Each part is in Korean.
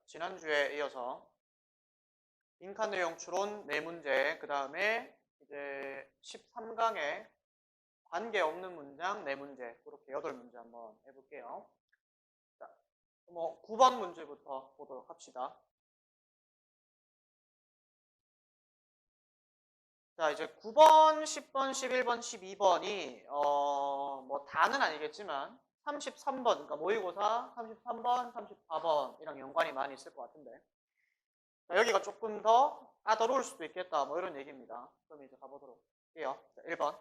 지난주에 이어서 빈칸 내용 추론 4문제, 그 다음에 이제 13강에 관계없는 문장 4문제, 그렇게 8문제 한번 해볼게요. 자, 9번 문제부터 보도록 합시다. 자, 이제 9번, 10번, 11번, 12번이 다는 아니겠지만 33번, 그러니까 모의고사 33번, 34번이랑 연관이 많이 있을 것 같은데, 자, 여기가 조금 더 까다로울 수도 있겠다, 이런 얘기입니다. 그럼 이제 가보도록 할게요. 자, 1번.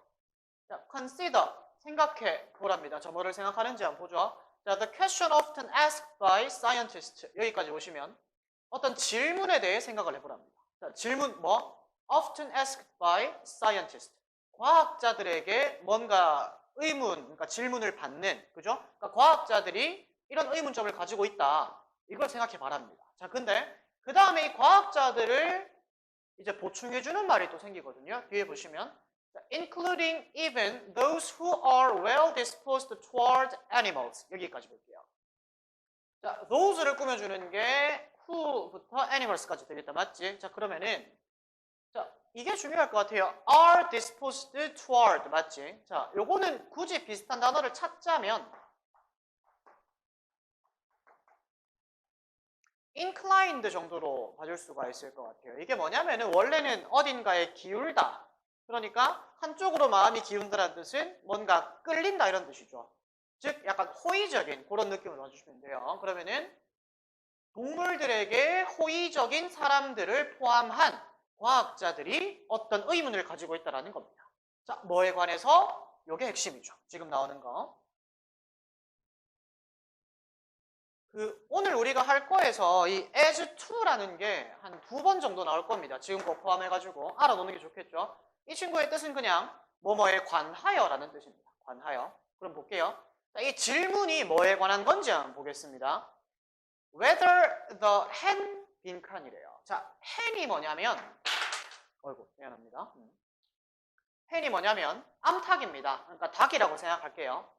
자, consider, 생각해 보랍니다. 저 뭐를 생각하는지 한번 보죠. 자, the question often asked by scientists. 여기까지 보시면 어떤 질문에 대해 생각을 해보랍니다. 자, 질문 often asked by scientists. 과학자들에게 뭔가 의문, 그러니까 질문을 받는, 그죠? 그러니까 과학자들이 이런 의문점을 가지고 있다. 이걸 생각해 바랍니다. 자, 근데 그 다음에 이 과학자들을 이제 보충해주는 말이 또 생기거든요. 뒤에 보시면 including even those who are well disposed toward animals. 여기까지 볼게요. 자, those를 꾸며주는 게 who부터 animals까지 되겠다. 맞지? 자, 그러면은 자, 이게 중요할 것 같아요. are disposed toward. 맞지? 자, 요거는 굳이 비슷한 단어를 찾자면 inclined 정도로 봐줄 수가 있을 것 같아요. 이게 뭐냐면은 원래는 어딘가에 기울다. 그러니까 한쪽으로 마음이 기운다는 뜻은 뭔가 끌린다 이런 뜻이죠. 즉 약간 호의적인 그런 느낌을 봐주시면 돼요. 그러면은 동물들에게 호의적인 사람들을 포함한 과학자들이 어떤 의문을 가지고 있다는 겁니다. 자, 뭐에 관해서? 이게 핵심이죠. 지금 나오는 거. 오늘 우리가 할 거에서 이 as to라는 게 한 2번 정도 나올 겁니다. 지금 거 포함해가지고 알아놓는 게 좋겠죠. 이 친구의 뜻은 그냥 뭐뭐에 관하여라는 뜻입니다. 관하여. 그럼 볼게요. 자, 이 질문이 뭐에 관한 건지 한번 보겠습니다. Whether the hen 빈칸이래요. 자, hen이 뭐냐면 미안합니다. hen이 뭐냐면 암탉입니다. 그러니까 닭이라고 생각할게요.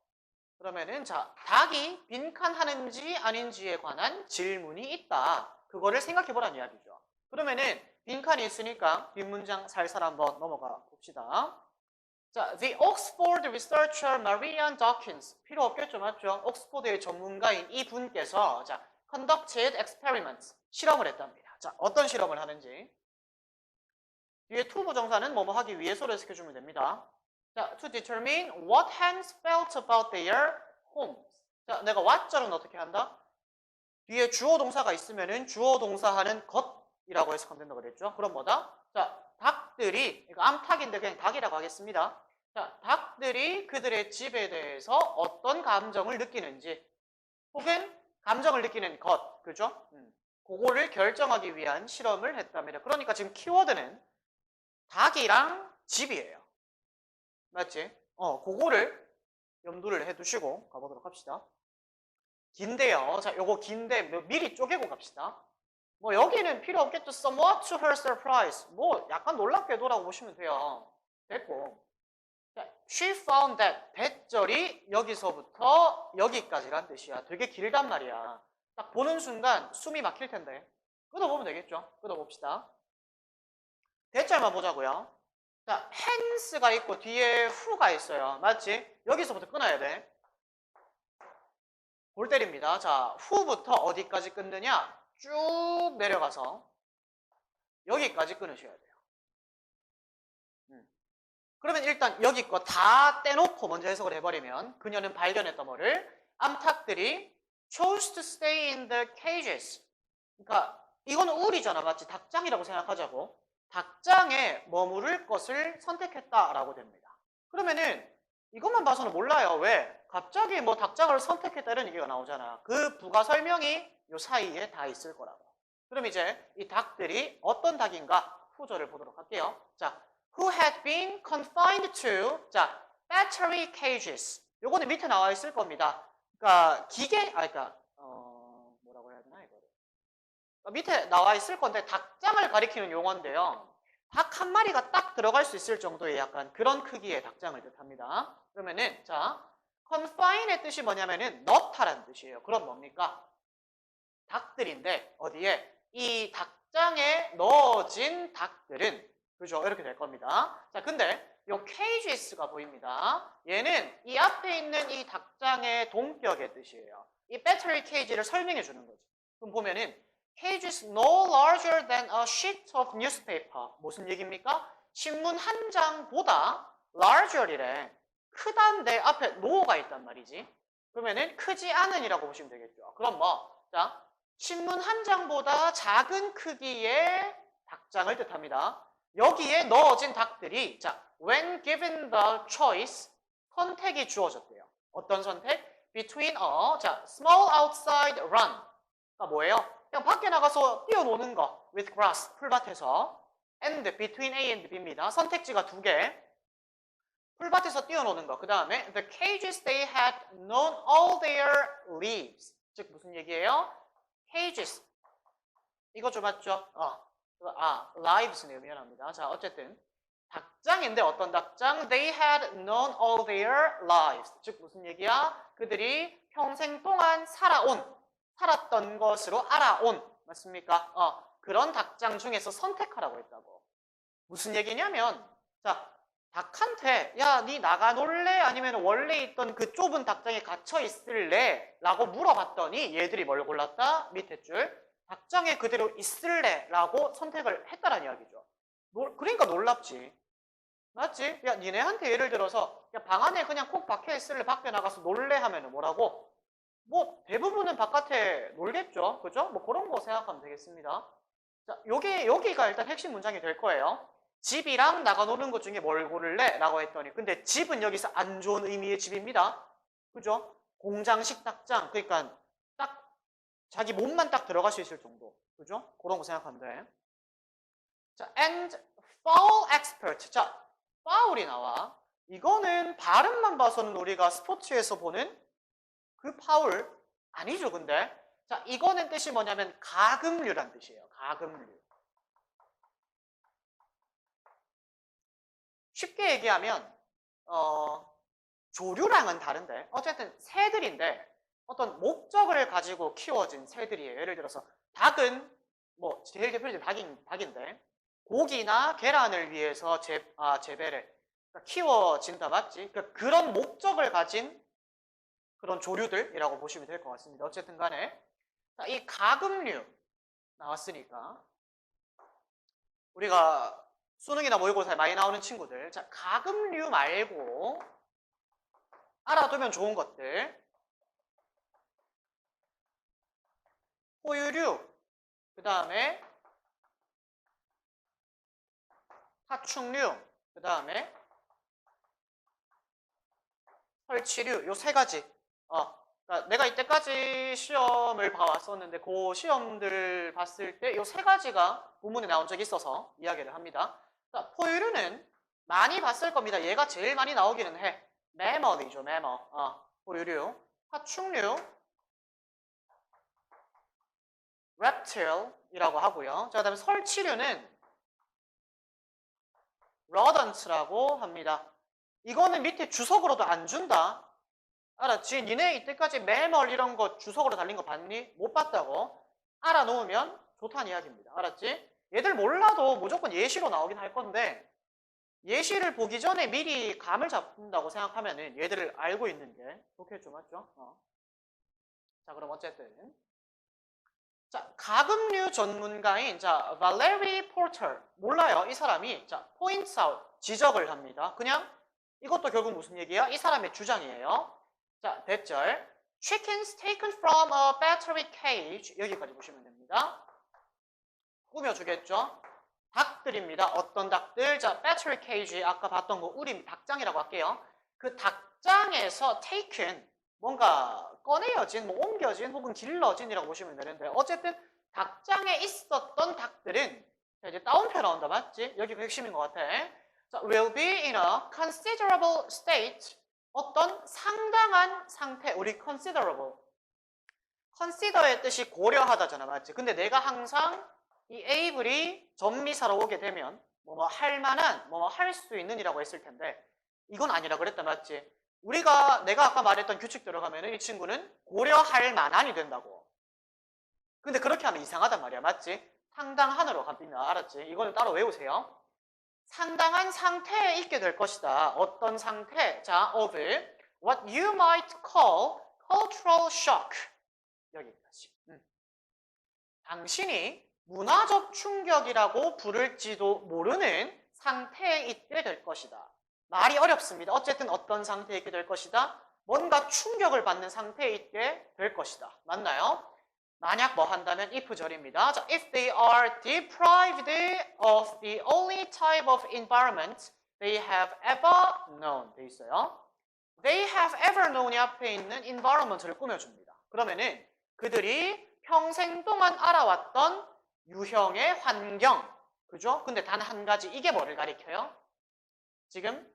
그러면은 자, 닭이 빈칸하는지 아닌지에 관한 질문이 있다. 그거를 생각해보라는 이야기죠. 그러면은 빈칸이 있으니까 뒷문장 살살 한번 넘어가 봅시다. 자, the Oxford researcher Marianne Dawkins. 필요 없겠죠, 맞죠? 옥스포드의 전문가인 이 분께서 자, conducted experiments. 실험을 했답니다. 자, 어떤 실험을 하는지. 뒤에 to 부정사는 뭐뭐 하기 위해서를 시켜주면 됩니다. 자, to determine what hens felt about their homes. 자, 내가 what자로는 어떻게 한다? 뒤에 주어 동사가 있으면은 주어 동사하는 것이라고 해석하면 된다고 그랬죠. 그럼 뭐다? 자, 닭들이, 이거 암탉인데 그냥 닭이라고 하겠습니다. 자, 닭들이 그들의 집에 대해서 어떤 감정을 느끼는지, 혹은 감정을 느끼는 것, 그죠? 그거를 결정하기 위한 실험을 했답니다. 그러니까 지금 키워드는 닭이랑 집이에요. 맞지? 그거를 염두를 해두시고 가보도록 합시다. 긴데요. 자, 요거 긴데 미리 쪼개고 갑시다. 여기는 필요 없겠죠. Somewhat to her surprise. 약간 놀랍게도라고 보시면 돼요. 됐고. 자, she found that. 대절이 여기서부터 여기까지란 뜻이야. 되게 길단 말이야. 딱 보는 순간 숨이 막힐 텐데. 끊어보면 되겠죠. 끊어봅시다. 대절만 보자고요. 자, hence가 있고 뒤에 who가 있어요. 맞지? 여기서부터 끊어야 돼. 골 때립니다. 자, who부터 어디까지 끊느냐? 쭉 내려가서 여기까지 끊으셔야 돼요. 그러면 일단 여기 거 다 떼놓고 먼저 해석을 해버리면 그녀는 발견했던 뭐를? 암탉들이 chose to stay in the cages. 그러니까 이거는 울이잖아. 맞지? 닭장이라고 생각하자고. 닭장에 머무를 것을 선택했다라고 됩니다. 그러면은 이것만 봐서는 몰라요. 왜? 갑자기 닭장을 선택했다 이런 얘기가 나오잖아. 그 부가 설명이 요 사이에 다 있을 거라고. 그럼 이제 이 닭들이 어떤 닭인가 후절을 보도록 할게요. 자, who had been confined to 자, battery cages. 요거는 밑에 나와 있을 겁니다. 그러니까 뭐라고 해야 되나 이거를. 밑에 나와 있을 건데 닭장을 가리키는 용어인데요. 닭 한 마리가 딱 들어갈 수 있을 정도의 약간 그런 크기의 닭장을 뜻합니다. 그러면은 자, confine의 뜻이 뭐냐면은 넣다라는 뜻이에요. 그럼 뭡니까? 닭들인데 어디에? 이 닭장에 넣어진 닭들은 그죠? 이렇게 될 겁니다. 자, 근데 요 cages가 보입니다. 얘는 이 앞에 있는 이 닭장의 동격의 뜻이에요. 이 battery cage를 설명해 주는 거지. 그럼 보면은 cages no larger than a sheet of newspaper. 무슨 얘기입니까? 신문 한 장보다 larger이래. 크다인데 앞에 no가 있단 말이지. 그러면은 크지 않은이라고 보시면 되겠죠. 그럼 뭐? 자, 신문 한 장보다 작은 크기의 닭장을 뜻합니다. 여기에 넣어진 닭들이 자, when given the choice 선택이 주어졌대요. 어떤 선택? between a 자, small outside run 가 뭐예요? 그냥 밖에 나가서 뛰어노는 거 with grass 풀밭에서 and between A and B입니다. 선택지가 두 개. 풀밭에서 뛰어노는 거. 그 다음에 the cages they had known all their leaves. 즉 무슨 얘기예요? cages. 이거 좀 맞죠? lives네요. 미안합니다. 자, 어쨌든 닭장인데 어떤 닭장? They had known all their lives. 즉 무슨 얘기야? 그들이 평생 동안 살았던 것으로 알아온. 맞습니까? 그런 닭장 중에서 선택하라고 했다고. 무슨 얘기냐면 자, 닭한테 야, 니 나가 놀래? 아니면 원래 있던 그 좁은 닭장에 갇혀 있을래? 라고 물어봤더니 얘들이 뭘 골랐다? 밑에 줄. 닭장에 그대로 있을래? 라고 선택을 했다는 이야기죠. 그러니까 놀랍지. 맞지? 야, 니네한테 예를 들어서 야, 방 안에 그냥 콕 박혀 있을래? 밖에 나가서 놀래? 하면은 뭐라고? 뭐 대부분은 바깥에 놀겠죠. 그죠? 뭐 그런 거 생각하면 되겠습니다. 자, 여기가 일단 핵심 문장이 될 거예요. 집이랑 나가 노는 것 중에 뭘 고를래? 라고 했더니 근데 집은 여기서 안 좋은 의미의 집입니다. 그죠? 공장식 닭장. 그러니까 딱 자기 몸만 딱 들어갈 수 있을 정도. 그죠? 그런 거 생각하면 돼. 자, and foul expert. 자, foul이 나와. 이거는 발음만 봐서는 우리가 스포츠에서 보는 그 파울 아니죠, 근데. 자, 이거는 뜻이 뭐냐면 가금류란 뜻이에요. 가금류. 쉽게 얘기하면 조류랑은 다른데 어쨌든 새들인데 어떤 목적을 가지고 키워진 새들이에요. 예를 들어서 닭은 뭐 제일 대표적인 닭인데 고기나 계란을 위해서 재배를 그러니까 키워진다 맞지? 그러니까 그런 목적을 가진 그런 조류들이라고 보시면 될 것 같습니다. 어쨌든 간에 이 가금류 나왔으니까 우리가 수능이나 모의고사에 많이 나오는 친구들 자, 가금류 말고 알아두면 좋은 것들 포유류 그 다음에 파충류 그 다음에 설치류 요 세 가지 그러니까 내가 이때까지 시험을 봐왔었는데 그 시험들 봤을 때 요 세 가지가 본문에 나온 적이 있어서 이야기를 합니다. 자, 포유류는 많이 봤을 겁니다. 얘가 제일 많이 나오기는 해. 매머이죠, 매머. 포유류. 파충류. reptile이라고 하고요. 자, 그다음에 설치류는 rodent라고 합니다. 이거는 밑에 주석으로도 안 준다. 알았지? 니네 이때까지 매멀 이런 거 주석으로 달린 거 봤니? 못 봤다고? 알아놓으면 좋다는 이야기입니다. 알았지? 얘들 몰라도 무조건 예시로 나오긴 할 건데 예시를 보기 전에 미리 감을 잡는다고 생각하면은 얘들을 알고 있는 게 좋겠죠, 맞죠? 자, 그럼 어쨌든 자, 가금류 전문가인 자, Valerie Porter 몰라요, 이 사람이 자, points out 지적을 합니다. 그냥 이것도 결국 무슨 얘기야? 이 사람의 주장이에요. 자, 대절 chickens taken from a battery cage 여기까지 보시면 됩니다. 꾸며주겠죠? 닭들입니다. 어떤 닭들? 자, battery cage 아까 봤던 거 우리 닭장이라고 할게요. 그 닭장에서 taken 뭔가 꺼내어진, 뭐 옮겨진 혹은 길러진이라고 보시면 되는데 어쨌든 닭장에 있었던 닭들은 자, 이제 따옴표 나온다 맞지? 여기가 핵심인 것 같아. 자, will be in a considerable state 어떤 상당한 상태 우리 consider의 뜻이 고려하다잖아 맞지? 근데 내가 항상 이 able이 전미사로 오게 되면 뭐 할 만한 뭐 할 수 있는 이라고 했을 텐데 이건 아니라 그랬다 맞지? 내가 아까 말했던 규칙 들어가면 이 친구는 고려할 만한이 된다고. 근데 그렇게 하면 이상하단 말이야. 맞지? 상당한으로 갑니다. 알았지? 이거는 따로 외우세요. 상당한 상태에 있게 될 것이다. 어떤 상태? 자, of what you might call cultural shock. 여기까지. 당신이 문화적 충격이라고 부를지도 모르는 상태에 있게 될 것이다. 말이 어렵습니다. 어쨌든 어떤 상태에 있게 될 것이다. 뭔가 충격을 받는 상태에 있게 될 것이다. 맞나요? 만약 뭐 한다면 if절입니다. 자, if they are deprived of the only type of environment they have ever known 돼 있어요. They have ever known이 앞에 있는 environment를 꾸며줍니다. 그러면은 그들이 평생 동안 알아왔던 유형의 환경, 그죠? 근데 단 한 가지, 이게 뭐를 가리켜요? 지금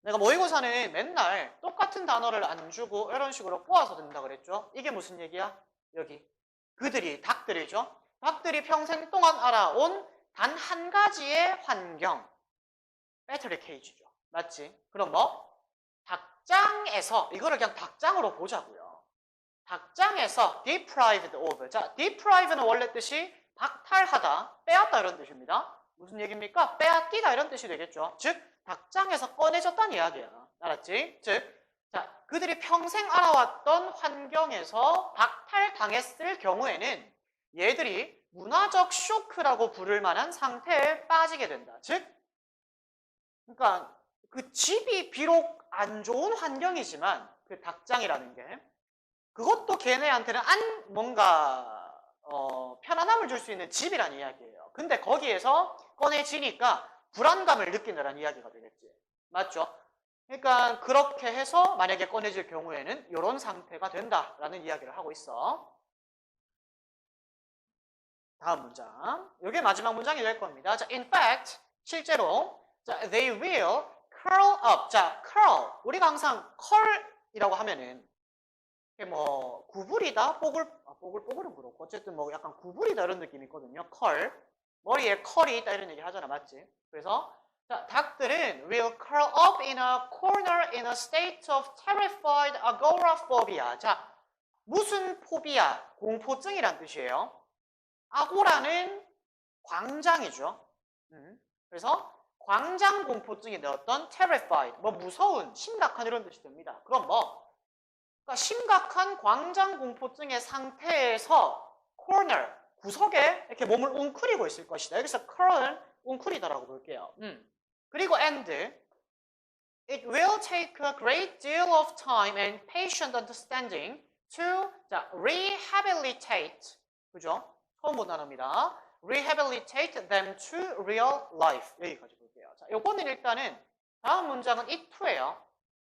내가 모의고사는 맨날 똑같은 단어를 안 주고 이런 식으로 꼬아서 든다 그랬죠? 이게 무슨 얘기야? 여기 그들이, 닭들이죠? 닭들이 평생 동안 알아온 단 한 가지의 환경, 배터리 케이지죠. 맞지? 그럼 뭐? 닭장에서, 이거를 그냥 닭장으로 보자고요. 닭장에서 deprived of. 자, deprive는 원래 뜻이 박탈하다, 빼앗다 이런 뜻입니다. 무슨 얘기입니까? 빼앗기다 이런 뜻이 되겠죠. 즉, 닭장에서 꺼내졌다는 이야기야. 알았지? 즉, 자, 그들이 평생 알아왔던 환경에서 박탈당했을 경우에는 얘들이 문화적 쇼크라고 부를 만한 상태에 빠지게 된다. 즉, 그러니까 그 집이 비록 안 좋은 환경이지만 그 닭장이라는 게 그것도 걔네한테는 뭔가 편안함을 줄 수 있는 집이란 이야기예요. 근데 거기에서 꺼내지니까 불안감을 느낀다는 이야기가 되겠지. 맞죠? 그러니까 그렇게 해서 만약에 꺼내질 경우에는 이런 상태가 된다라는 이야기를 하고 있어. 다음 문장. 이게 마지막 문장이 될 겁니다. 자, in fact, 실제로 자, they will curl up. 자, curl. 우리가 항상 curl이라고 하면은 뭐 구부리다, 뽀글뽀글은 그렇고 어쨌든 뭐 약간 구부리다 이런 느낌이 있거든요. curl. 머리에 컬이 있다 이런 얘기 하잖아. 맞지? 그래서 자, 닭들은 will curl up in a corner in a state of terrified agoraphobia. 자, 무슨 포비아? 공포증이란 뜻이에요. 아고라는 광장이죠. 그래서 광장 공포증인데 어떤 terrified, 뭐 무서운, 심각한 이런 뜻이 됩니다. 그럼 뭐? 그러니까 심각한 광장 공포증의 상태에서 corner, 구석에 이렇게 몸을 웅크리고 있을 것이다. 여기서 curl은 웅크리다라고 볼게요. 그리고 and it will take a great deal of time and patient understanding to 자, rehabilitate, 그죠? 처음 본 단어입니다. rehabilitate them to real life. 여기까지 볼게요. 자, 요거는 일단은 다음 문장은 it to예요.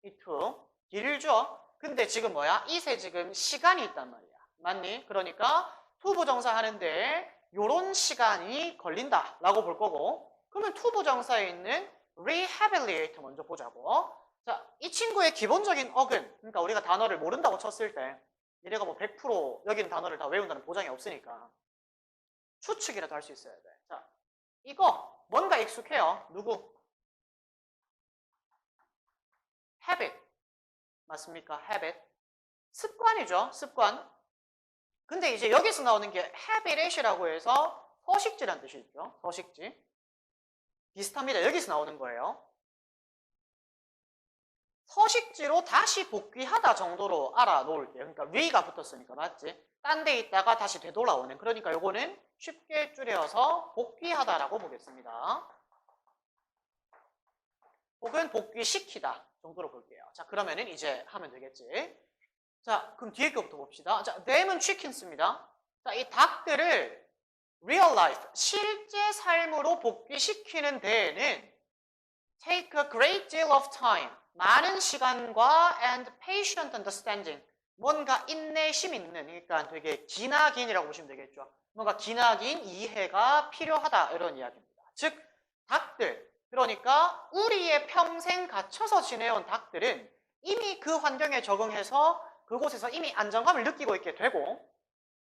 it to 길죠? 근데 지금 뭐야? it에 지금 시간이 있단 말이야. 맞니? 그러니까 to 부정사 하는데 요런 시간이 걸린다라고 볼 거고, 그러면 to 부정사에 있는 rehabilitate 먼저 보자고. 자, 이 친구의 기본적인 어근, 그러니까 우리가 단어를 모른다고 쳤을 때 얘네가 뭐 100% 여기는 단어를 다 외운다는 보장이 없으니까 추측이라도 할 수 있어야 돼. 자, 이거 뭔가 익숙해요. 누구? habit. 맞습니까? habit. 습관이죠. 습관. 근데 이제 여기서 나오는 게 habit이라고 해서 서식지란 뜻이 있죠. 서식지. 비슷합니다. 여기서 나오는 거예요. 서식지로 다시 복귀하다 정도로 알아놓을게요. 그러니까 re가 붙었으니까 맞지? 딴 데 있다가 다시 되돌아오는. 그러니까 요거는 쉽게 줄여서 복귀하다라고 보겠습니다. 혹은 복귀시키다 정도로 볼게요. 자, 그러면은 이제 하면 되겠지. 자, 그럼 뒤에 거부터 봅시다. 자, them은 chickens입니다. 자, 이 닭들을 real life, 실제 삶으로 복귀시키는 데에는 take a great deal of time, 많은 시간과 and patient understanding, 뭔가 인내심 있는, 그러니까 되게 기나긴이라고 보시면 되겠죠. 뭔가 기나긴 이해가 필요하다 이런 이야기입니다. 즉, 닭들, 그러니까 우리의 평생 갇혀서 지내온 닭들은 이미 그 환경에 적응해서 그곳에서 이미 안정감을 느끼고 있게 되고,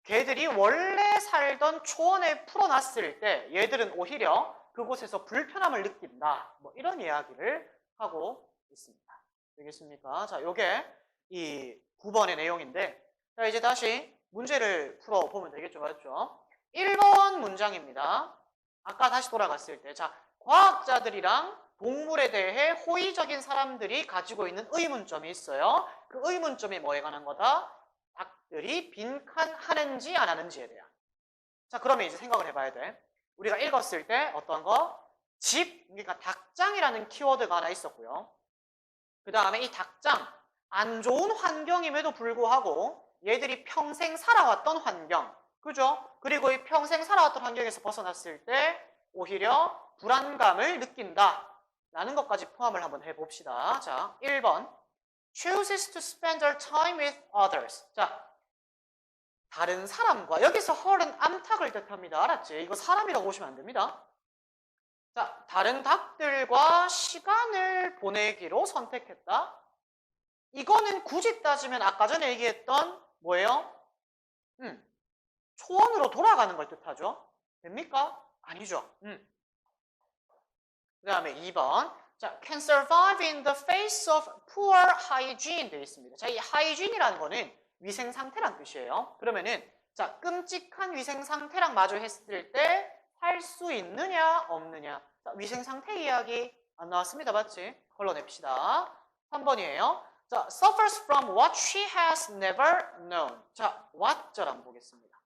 걔들이 원래 살던 초원에 풀어놨을 때 얘들은 오히려 그곳에서 불편함을 느낀다. 뭐 이런 이야기를 하고 있습니다. 되겠습니까? 자, 요게 이 9번의 내용인데, 자, 이제 다시 문제를 풀어보면 되겠죠. 맞죠? 1번 문장입니다. 아까 다시 돌아갔을 때, 자, 과학자들이랑 동물에 대해 호의적인 사람들이 가지고 있는 의문점이 있어요. 그 의문점이 뭐에 관한 거다? 닭들이 빈칸하는지 안 하는지에 대한. 자, 그러면 이제 생각을 해봐야 돼. 우리가 읽었을 때 어떤 거? 집, 그러니까 닭장이라는 키워드가 하나 있었고요. 그 다음에 이 닭장, 안 좋은 환경임에도 불구하고 얘들이 평생 살아왔던 환경, 그죠? 그리고 이 평생 살아왔던 환경에서 벗어났을 때 오히려 불안감을 느낀다 라는 것까지 포함을 한번 해봅시다. 자, 1번 chooses to spend their time with others. 자, 다른 사람과, 여기서 her은 암탉을 뜻합니다. 알았지? 이거 사람이라고 보시면 안 됩니다. 자, 다른 닭들과 시간을 보내기로 선택했다. 이거는 굳이 따지면 아까 전에 얘기했던 뭐예요? 초원으로 돌아가는 걸 뜻하죠. 됩니까? 아니죠. 그 다음에 2번. 자, can survive in the face of poor hygiene 되어 있습니다. 자, 이 hygiene이라는 거는 위생 상태란 뜻이에요. 그러면은 자, 끔찍한 위생 상태랑 마주했을 때 살 수 있느냐 없느냐. 자, 위생 상태 이야기 안 나왔습니다. 맞지? 걸러냅시다. 3번이에요. 자, suffers from what she has never known. 자, what절 한번 보겠습니다.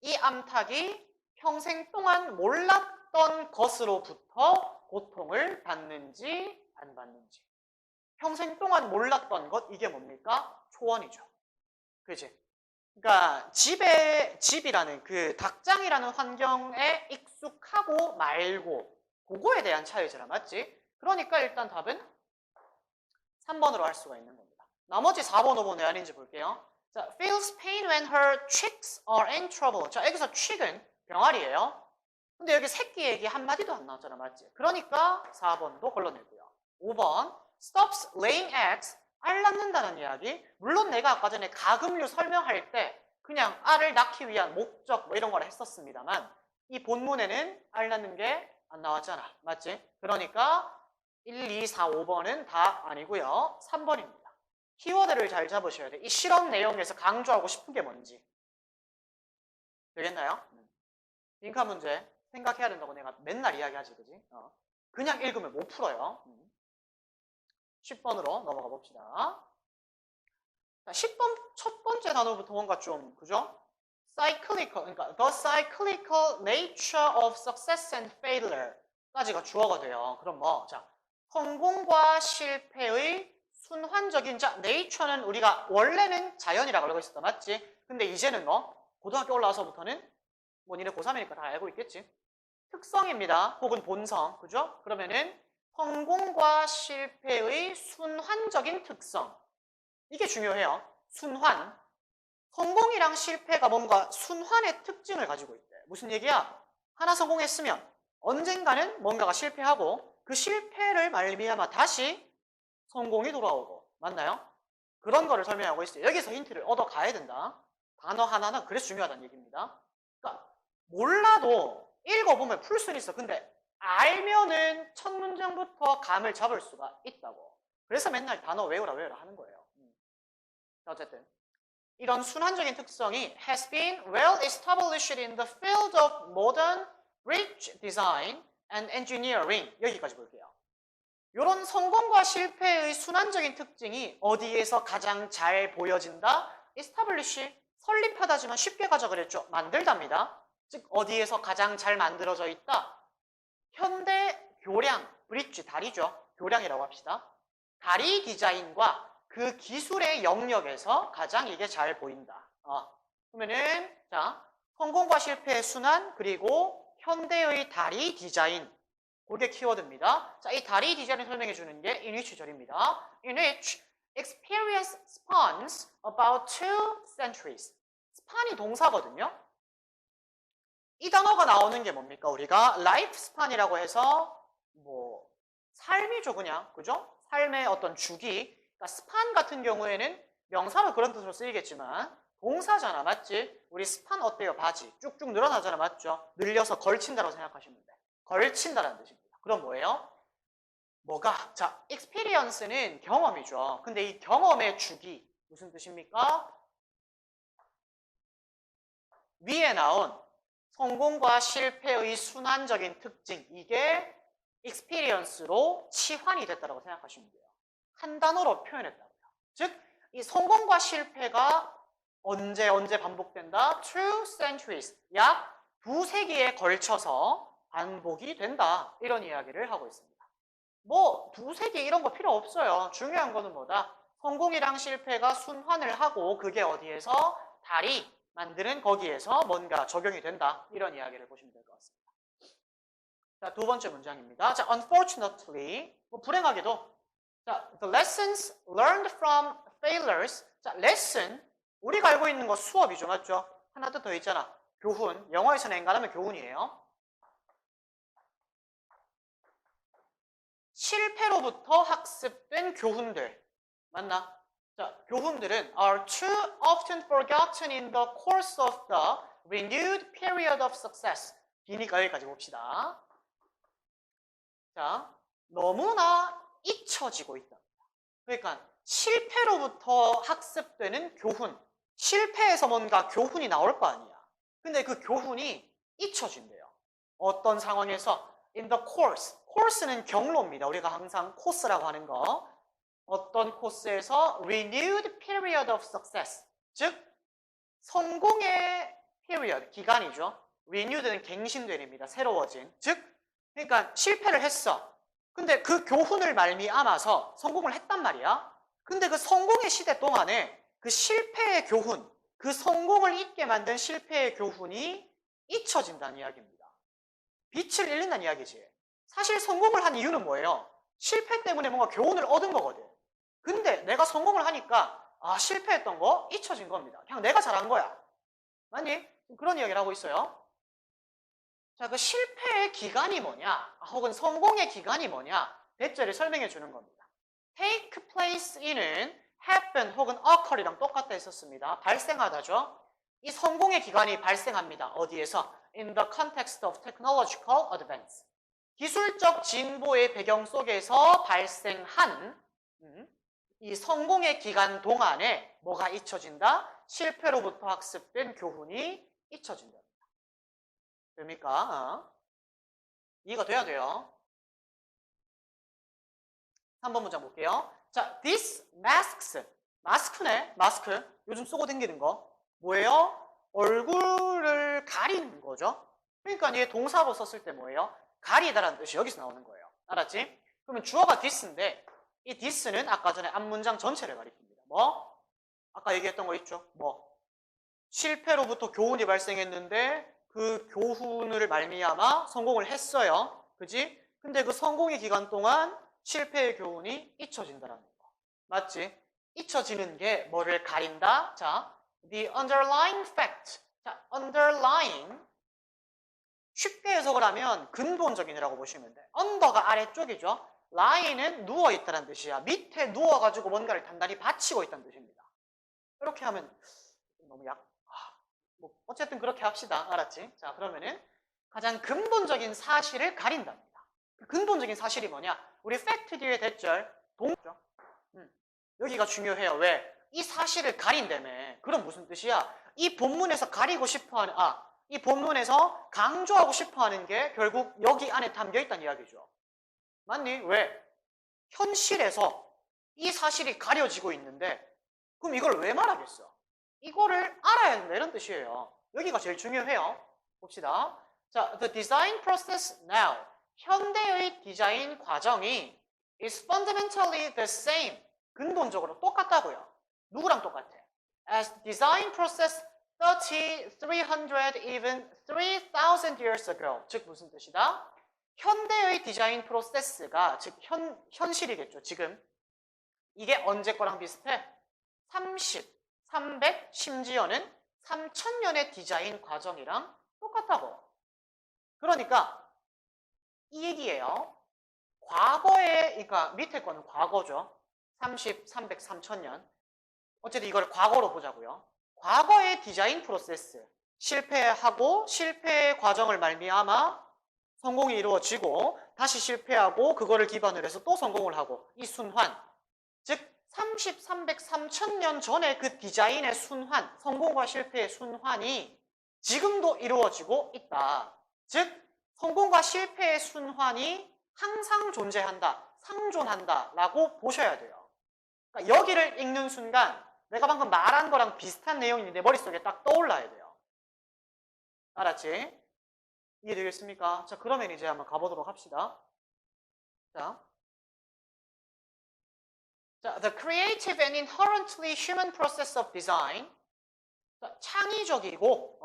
이 암탉이 평생 동안 몰랐던 것으로부터 고통을 받는지 안 받는지. 평생 동안 몰랐던 것, 이게 뭡니까? 초원이죠. 그치? 그러니까 집이라는 그 닭장이라는 환경에 익숙하고 말고 그거에 대한 차이잖아. 맞지? 그러니까 일단 답은 3번으로 할 수가 있는 겁니다. 나머지 4번, 5번 왜 아닌지 볼게요. 자, feels pain when her chicks are in trouble. 자, 여기서 chick은 병아리예요. 근데 여기 새끼 얘기 한마디도 안 나왔잖아. 맞지? 그러니까 4번도 걸러내고요. 5번 stops laying eggs. 알 낳는다는 이야기. 물론 내가 아까 전에 가금류 설명할 때 그냥 알을 낳기 위한 목적 뭐 이런 걸 했었습니다만 이 본문에는 알 낳는 게 안 나왔잖아. 맞지? 그러니까 1, 2, 4, 5번은 다 아니고요. 3번입니다. 키워드를 잘 잡으셔야 돼. 이 실험 내용에서 강조하고 싶은 게 뭔지. 되겠나요? 빈칸 문제 생각해야 된다고 내가 맨날 이야기하지, 그지? 그냥 읽으면 못 풀어요. 10번으로 넘어가 봅시다. 자, 10번 첫 번째 단어부터 뭔가 좀, 그죠? cyclical, 그러니까 the cyclical nature of success and failure까지가 주어가 돼요. 그럼 뭐, 자, 성공과 실패의 순환적인, 자, nature는 우리가 원래는 자연이라고 알고 있었다, 맞지? 근데 이제는 뭐, 고등학교 올라와서부터는 뭐 니네 고3이니까 다 알고 있겠지? 특성입니다. 혹은 본성, 그죠? 그러면은 성공과 실패의 순환적인 특성. 이게 중요해요. 순환. 성공이랑 실패가 뭔가 순환의 특징을 가지고 있대. 무슨 얘기야? 하나 성공했으면 언젠가는 뭔가가 실패하고 그 실패를 말미암아 다시 성공이 돌아오고. 맞나요? 그런 거를 설명하고 있어요. 여기서 힌트를 얻어가야 된다. 단어 하나는 그래서 중요하다는 얘기입니다. 그러니까 몰라도 읽어보면 풀 수는 있어. 근데 알면은 첫 문장부터 감을 잡을 수가 있다고. 그래서 맨날 단어 외우라 하는 거예요. 어쨌든 이런 순환적인 특성이 has been well established in the field of modern bridge design and engineering. 여기까지 볼게요. 이런 성공과 실패의 순환적인 특징이 어디에서 가장 잘 보여진다? establish, 설립하다지만 쉽게 가자 그랬죠. 만들답니다. 즉 어디에서 가장 잘 만들어져 있다? 현대 교량, 브릿지, 다리죠. 교량이라고 합시다. 다리 디자인과 그 기술의 영역에서 가장 이게 잘 보인다. 그러면은 자, 성공과 실패의 순환 그리고 현대의 다리 디자인. 그게 키워드입니다. 자, 이 다리 디자인을 설명해 주는 게 in which 절입니다. In which experience spans about 2 centuries. span이 동사거든요. 이 단어가 나오는 게 뭡니까? 우리가 life span이라고 해서 뭐 삶이죠, 그냥. 그죠? 삶의 어떤 주기. 그러니까 span 같은 경우에는 명사로 그런 뜻으로 쓰이겠지만 동사잖아, 맞지? 우리 span 어때요? 바지. 쭉쭉 늘어나잖아, 맞죠? 늘려서 걸친다고 생각하시면 돼. 걸친다라는 뜻입니다. 그럼 뭐예요? 뭐가? 자, experience는 경험이죠. 근데 이 경험의 주기 무슨 뜻입니까? 위에 나온 성공과 실패의 순환적인 특징, 이게 experience로 치환이 됐다고 생각하시면 돼요. 한 단어로 표현했다고요. 즉, 이 성공과 실패가 언제 반복된다? Two centuries, 약 두세기에 걸쳐서 반복이 된다. 이런 이야기를 하고 있습니다. 뭐 두세기 이런 거 필요 없어요. 중요한 거는 뭐다? 성공이랑 실패가 순환을 하고 그게 어디에서? 달이 만드는 거기에서 뭔가 적용이 된다. 이런 이야기를 보시면 될 것 같습니다. 자, 두 번째 문장입니다. 자, unfortunately, 뭐 불행하게도 자, the lessons learned from failures. 자, lesson, 우리가 알고 있는 거 수업이죠, 맞죠? 하나 더 있잖아. 교훈. 영어에서는 엔간하면 교훈이에요. 실패로부터 학습된 교훈들. 맞나? 자, 교훈들은 are too often forgotten in the course of the renewed period of success. 기니까 여기까지 봅시다. 자, 너무나 잊혀지고 있다. 그러니까 실패로부터 학습되는 교훈. 실패에서 뭔가 교훈이 나올 거 아니야. 근데 그 교훈이 잊혀진대요. 어떤 상황에서? In the course. course는 경로입니다. 우리가 항상 코스라고 하는 거. 어떤 코스에서 renewed period of success. 즉, 성공의 period, 기간이죠. renewed는 갱신되립니다. 새로워진. 즉, 그러니까 실패를 했어. 근데 그 교훈을 말미암아서 성공을 했단 말이야. 근데 그 성공의 시대 동안에 그 실패의 교훈, 그 성공을 잊게 만든 실패의 교훈이 잊혀진다는 이야기입니다. 빛을 잃는다는 이야기지. 사실 성공을 한 이유는 뭐예요? 실패 때문에 뭔가 교훈을 얻은 거거든. 근데 내가 성공을 하니까 실패했던 거 잊혀진 겁니다. 그냥 내가 잘한 거야. 맞니? 그런 이야기를 하고 있어요. 자, 그 실패의 기간이 뭐냐? 혹은 성공의 기간이 뭐냐? 대절을 설명해 주는 겁니다. take place in은 happen 혹은 occur이랑 똑같다 했었습니다. 발생하다죠. 이 성공의 기간이 발생합니다. 어디에서? In the context of technological advance. 기술적 진보의 배경 속에서 발생한 이 성공의 기간 동안에 뭐가 잊혀진다? 실패로부터 학습된 교훈이 잊혀진다. 됩니까? 이해가 돼야 돼요. 3번 문장 볼게요. 자, this masks. 마스크네, 마스크. 요즘 쓰고 다니는 거. 뭐예요? 얼굴을 가리는 거죠. 그러니까 이게 동사로 썼을 때 뭐예요? 가리다라는 뜻이 여기서 나오는 거예요. 알았지? 그러면 주어가 this인데 이 this는 아까 전에 앞문장 전체를 가리킵니다. 뭐? 아까 얘기했던 거 있죠? 뭐? 실패로부터 교훈이 발생했는데 그 교훈을 말미암아 성공을 했어요. 그지? 근데 그 성공의 기간 동안 실패의 교훈이 잊혀진다라는 거. 맞지? 잊혀지는 게 뭐를 가린다? 자, the underlying fact. 자, underlying. 쉽게 해석을 하면 근본적인이라고 보시면 돼. under가 아래쪽이죠. lying은 누워있다는 뜻이야. 밑에 누워가지고 뭔가를 단단히 받치고 있다는 뜻입니다. 이렇게 하면 너무 뭐 어쨌든 그렇게 합시다. 알았지? 자, 그러면은 가장 근본적인 사실을 가린답니다. 그 근본적인 사실이 뭐냐? 우리 fact 뒤에 대절 동죠. 여기가 중요해요. 왜? 이 사실을 가린다며. 그럼 무슨 뜻이야? 이 본문에서 가리고 싶어하는 이 본문에서 강조하고 싶어하는 게 결국 여기 안에 담겨 있다는 이야기죠. 맞니? 왜? 현실에서 이 사실이 가려지고 있는데 그럼 이걸 왜 말하겠어? 이거를 알아야 된다 이런 뜻이에요. 여기가 제일 중요해요. 봅시다. 자, the design process now. 현대의 디자인 과정이 is fundamentally the same. 근본적으로 똑같다고요. 누구랑 똑같아? As design process 300, even 3,000 years ago. 즉 무슨 뜻이다? 현대의 디자인 프로세스가 즉 현실이겠죠. 지금 이게 언제 거랑 비슷해? 300, 심지어는 3,000년의 디자인 과정이랑 똑같다고. 그러니까 이 얘기예요. 과거에, 그러니까 밑에 거는 과거죠. 30, 300, 3,000년. 어쨌든 이걸 과거로 보자고요. 과거의 디자인 프로세스, 실패하고 실패의 과정을 말미암아 성공이 이루어지고 다시 실패하고 그거를 기반으로 해서 또 성공을 하고 이 순환, 즉 30, 300, 3,000년 전에 그 디자인의 순환, 성공과 실패의 순환이 지금도 이루어지고 있다. 즉 성공과 실패의 순환이 항상 존재한다, 상존한다 라고 보셔야 돼요. 그러니까 여기를 읽는 순간 내가 방금 말한 거랑 비슷한 내용이 내 머릿속에 딱 떠올라야 돼요. 알았지? 이해되겠습니까? 자, 그러면 이제 한번 가보도록 합시다. 자, the creative and inherently human process of design. 자, 창의적이고,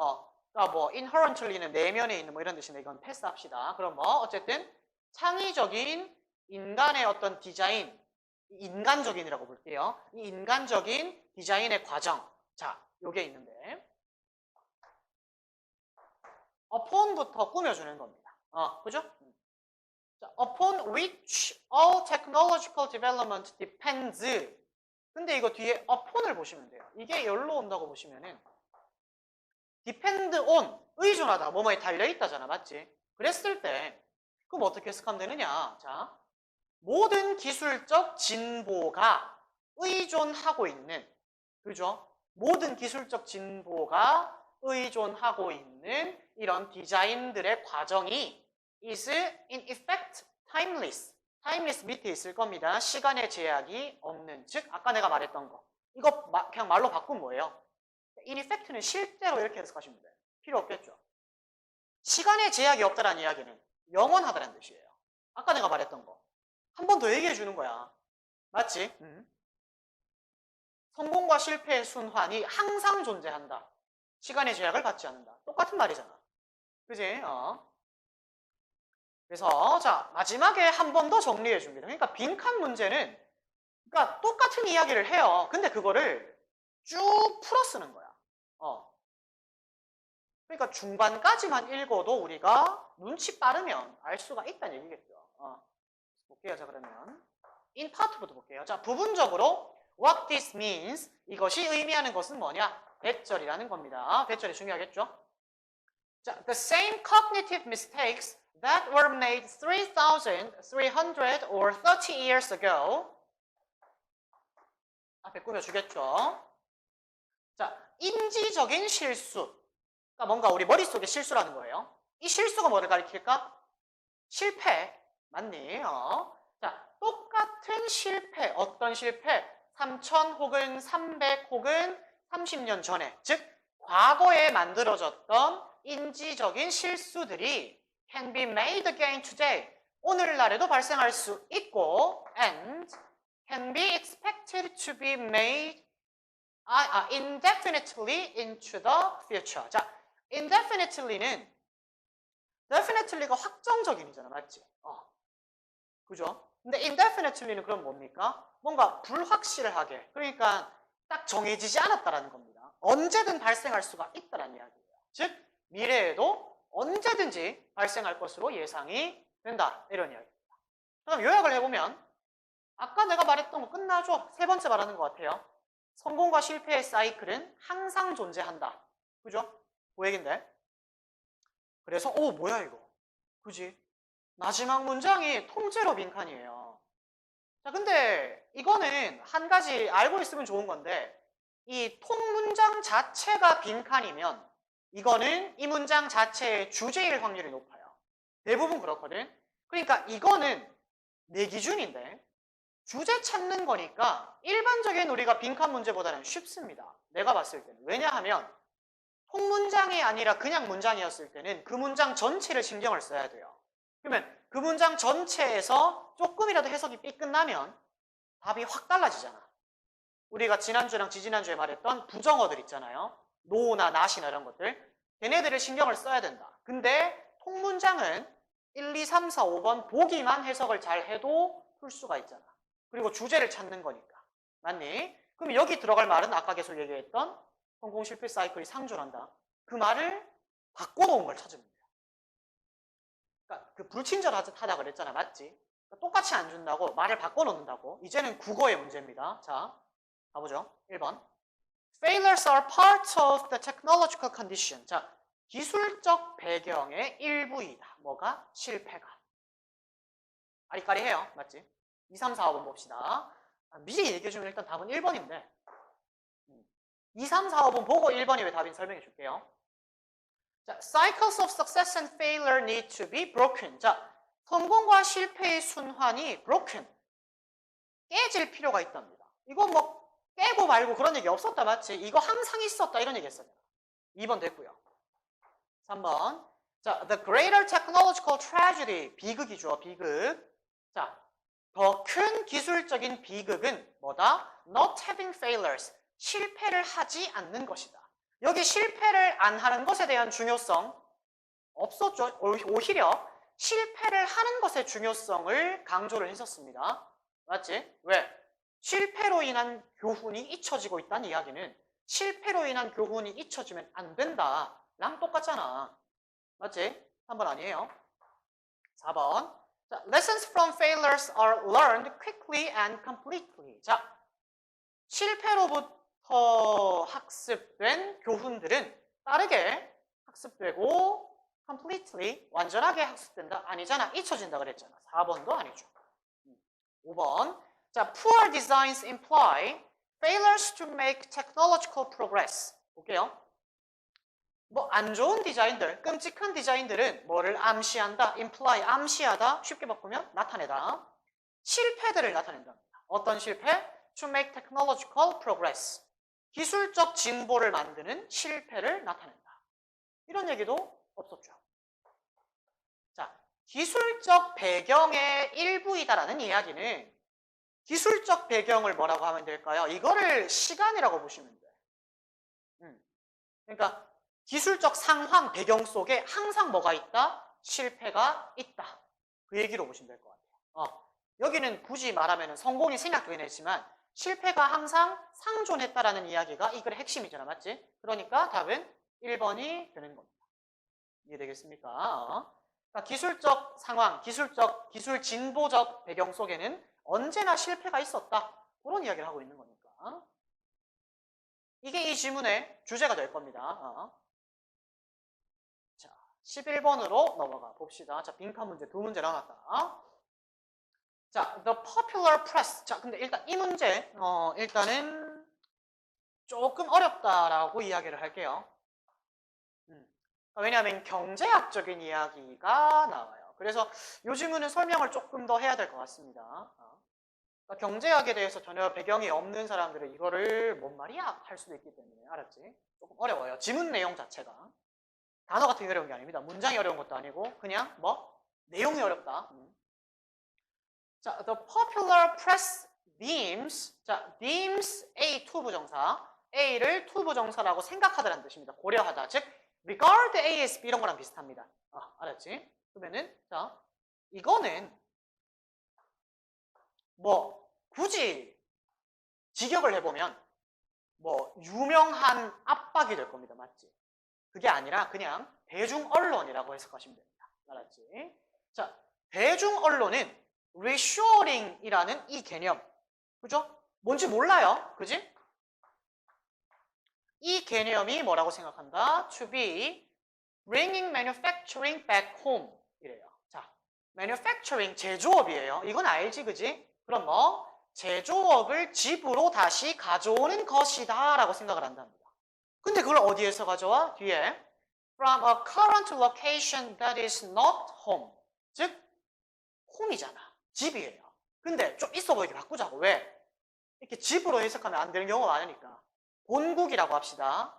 그러니까 뭐 inherently는 내면에 있는 뭐 이런 뜻인데 이건 패스합시다. 그럼 뭐 어쨌든 창의적인 인간의 어떤 디자인, 인간적인이라고 볼게요. 이 인간적인 디자인의 과정. 자, 요게 있는데 upon부터 꾸며주는 겁니다. 그죠? 자, upon which all technological development depends. 근데 이거 뒤에 upon을 보시면 돼요. 이게 열로 온다고 보시면은 depend on, 의존하다, 뭐뭐에 달려있다잖아, 맞지? 그랬을 때 그럼 어떻게 해석하면 되느냐? 자, 모든 기술적 진보가 의존하고 있는, 그죠? 모든 기술적 진보가 의존하고 있는 이런 디자인들의 과정이 is in effect timeless. timeless 밑에 있을 겁니다. 시간의 제약이 없는, 즉 아까 내가 말했던 거. 이거 그냥 말로 바꾸면 뭐예요? in effect는 실제로 이렇게 해석하시면 돼요. 필요 없겠죠. 시간의 제약이 없다라는 이야기는 영원하다는 뜻이에요. 아까 내가 말했던 거. 한 번 더 얘기해 주는 거야. 맞지? 성공과 실패의 순환이 항상 존재한다. 시간의 제약을 받지 않는다. 똑같은 말이잖아. 그지? 그래서 자, 마지막에 한 번 더 정리해 줍니다. 그러니까 빈칸 문제는 그러니까 똑같은 이야기를 해요. 근데 그거를 쭉 풀어 쓰는 거야. 그러니까 중반까지만 읽어도 우리가 눈치 빠르면 알 수가 있다는 얘기겠죠. 볼게요. 자, 그러면 in part부터 볼게요. 자, 부분적으로 what this means, 이것이 의미하는 것은 뭐냐? 대절이라는 겁니다. 대절이 중요하겠죠? 자, the same cognitive mistakes that were made 3,300 or 30 years ago. 앞에 꾸며주겠죠? 자, 인지적인 실수. 그러니까 뭔가 우리 머릿속에 실수라는 거예요. 이 실수가 뭐를 가리킬까? 실패. 맞니? 자, 똑같은 실패. 어떤 실패? 3000 혹은 300 혹은 30년 전에, 즉 과거에 만들어졌던 인지적인 실수들이 can be made again today. 오늘날에도 발생할 수 있고 and can be expected to be made indefinitely into the future. 자, indefinitely는 definitely가 확정적인이잖아, 맞지? 그죠? 근데 indefinitely는 그럼 뭡니까? 뭔가 불확실하게, 그러니까 딱 정해지지 않았다라는 겁니다. 언제든 발생할 수가 있다라는 이야기예요. 즉 미래에도 언제든지 발생할 것으로 예상이 된다, 이런 이야기입니다. 그럼 요약을 해보면 아까 내가 말했던 거 끝나죠? 세 번째 말하는 것 같아요. 성공과 실패의 사이클은 항상 존재한다. 그죠? 그 얘긴데. 그래서 뭐야 이거? 그지? 마지막 문장이 통째로 빈칸이에요. 자, 근데 이거는 한 가지 알고 있으면 좋은 건데 이 통문장 자체가 빈칸이면 이거는 이 문장 자체의 주제일 확률이 높아요. 대부분 그렇거든. 그러니까 이거는 내 기준인데 주제 찾는 거니까 일반적인 우리가 빈칸 문제보다는 쉽습니다. 내가 봤을 때는. 왜냐하면 통문장이 아니라 그냥 문장이었을 때는 그 문장 전체를 신경을 써야 돼요. 그러면 그 문장 전체에서 조금이라도 해석이 삐끗나면 답이 확 달라지잖아. 우리가 지난주랑 지지난주에 말했던 부정어들 있잖아요. no나 not이나 이런 것들. 걔네들을 신경을 써야 된다. 근데 통문장은 1, 2, 3, 4, 5번 보기만 해석을 잘 해도 풀 수가 있잖아. 그리고 주제를 찾는 거니까. 맞니? 그럼 여기 들어갈 말은 아까 계속 얘기했던 성공 실패 사이클이 상존한다. 그 말을 바꿔놓은 걸 찾으면 돼요. 그러니까 그 불친절하다 그랬잖아. 맞지? 그러니까 똑같이 안 준다고 말을 바꿔놓는다고. 이제는 국어의 문제입니다. 자, 가보죠. 1번. Failures are part of the technological condition. 자, 기술적 배경의 일부이다. 뭐가? 실패가. 아리까리해요. 맞지? 2, 3, 4, 5번 봅시다. 미리 얘기해주면 일단 답은 1번인데 2, 3, 4, 5번 보고 1번이 왜 답인지 설명해 줄게요. 자, cycles of success and failure need to be broken. 자, 성공과 실패의 순환이 broken. 깨질 필요가 있답니다. 이거 뭐 깨고 말고 그런 얘기 없었다 맞지? 이거 항상 있었다 이런 얘기 했어요. 2번 됐고요. 3번. 자, the greater technological tragedy. 비극이죠, 비극. 자, 더 큰 기술적인 비극은 뭐다? Not having failures. 실패를 하지 않는 것이다. 여기 실패를 안 하는 것에 대한 중요성 없었죠. 오히려 실패를 하는 것의 중요성을 강조를 했었습니다. 맞지? 왜? 실패로 인한 교훈이 잊혀지고 있다는 이야기는 실패로 인한 교훈이 잊혀지면 안 된다. 랑 똑같잖아. 맞지? 3번 아니에요. 4번. 자, lessons from failures are learned quickly and completely. 자, 실패로부터 학습된 교훈들은 빠르게 학습되고 completely, 완전하게 학습된다? 아니잖아. 잊혀진다 그랬잖아. 4번도 아니죠. 5번. 자, poor designs imply failures to make technological progress. 볼게요. 뭐 안 좋은 디자인들, 끔찍한 디자인들은 뭐를 암시한다? imply, 암시하다. 쉽게 바꾸면 나타내다. 실패들을 나타낸답니다. 어떤 실패? to make technological progress. 기술적 진보를 만드는 실패를 나타낸다. 이런 얘기도 없었죠. 자, 기술적 배경의 일부이다라는 이야기는 기술적 배경을 뭐라고 하면 될까요? 이거를 시간이라고 보시면 돼요. 그러니까 기술적 상황, 배경 속에 항상 뭐가 있다? 실패가 있다. 그 얘기로 보시면 될 것 같아요. 여기는 굳이 말하면 성공이 생략되긴 했지만 실패가 항상 상존했다라는 이야기가 이 글의 핵심이잖아. 맞지? 그러니까 답은 1번이 되는 겁니다. 이해되겠습니까? 그러니까 기술적 상황, 기술 진보적 배경 속에는 언제나 실패가 있었다. 그런 이야기를 하고 있는 거니까. 이게 이 지문의 주제가 될 겁니다. 자, 11번으로 넘어가 봅시다. 자, 빈칸 문제 두 문제 나왔다. 자, the popular press. 자, 근데 일단 이 문제, 일단은 조금 어렵다라고 이야기를 할게요. 왜냐하면 경제학적인 이야기가 나와요. 그래서 요 지문은 설명을 조금 더 해야 될 것 같습니다. 그러니까 경제학에 대해서 전혀 배경이 없는 사람들은 이거를 뭔 말이야? 할 수도 있기 때문에. 알았지? 조금 어려워요. 지문 내용 자체가. 단어 같은 게 어려운 게 아닙니다. 문장이 어려운 것도 아니고 그냥 뭐? 내용이 어렵다. 자, the popular press deems. 자, deems A 투부정사. A를 투부정사라고 생각하다라는 뜻입니다. 고려하다. 즉, regard A as B 이런 거랑 비슷합니다. 알았지? 그러면은, 자, 이거는 뭐, 굳이 직역을 해보면 뭐, 유명한 압박이 될 겁니다. 맞지? 그게 아니라 그냥 대중 언론이라고 해석하시면 됩니다. 알았지? 자, 대중 언론은 reshoring이라는 이 개념, 그죠? 뭔지 몰라요, 그지? 이 개념이 뭐라고 생각한다? To be bringing manufacturing back home 이래요. 자, manufacturing 제조업이에요. 이건 알지, 그지? 그럼 뭐 제조업을 집으로 다시 가져오는 것이다라고 생각을 한답니다. 근데 그걸 어디에서 가져와? 뒤에 from a current location that is not home. 즉, 홈이잖아. 집이에요. 근데 좀 있어 보이게 바꾸자고. 왜? 이렇게 집으로 해석하면 안 되는 경우가 많으니까. 본국이라고 합시다.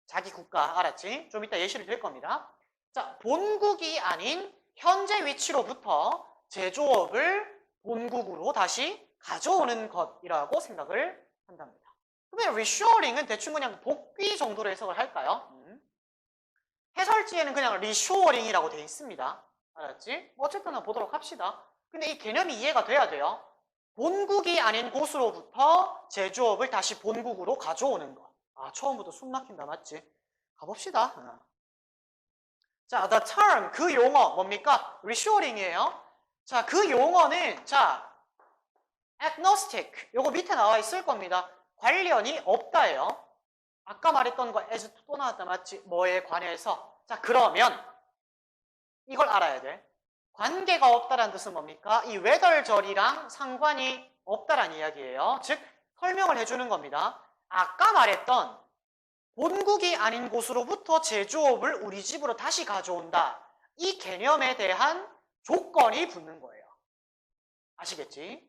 자기 국가. 알았지? 좀 이따 예시를 드릴 겁니다. 자, 본국이 아닌 현재 위치로부터 제조업을 본국으로 다시 가져오는 것이라고 생각을 한답니다. 그러면 reshoring은 대충 그냥 복귀 정도로 해석을 할까요? 해설지에는 그냥 reshoring이라고 되어 있습니다. 알았지? 뭐 어쨌든 보도록 합시다. 근데 이 개념이 이해가 돼야 돼요. 본국이 아닌 곳으로부터 제조업을 다시 본국으로 가져오는 것. 처음부터 숨 막힌다, 맞지? 가봅시다. 자, the term, 그 용어 뭡니까? reshoring이에요. 자, 그 용어는 자, agnostic, 요거 밑에 나와 있을 겁니다. 관련이 없다예요. 아까 말했던 거 as 또 나왔다, 맞지? 뭐에 관해서. 자, 그러면 이걸 알아야 돼. 관계가 없다라는 뜻은 뭡니까? 이 외덜절이랑 상관이 없다라는 이야기예요. 즉 설명을 해주는 겁니다. 아까 말했던 본국이 아닌 곳으로부터 제조업을 우리 집으로 다시 가져온다. 이 개념에 대한 조건이 붙는 거예요. 아시겠지?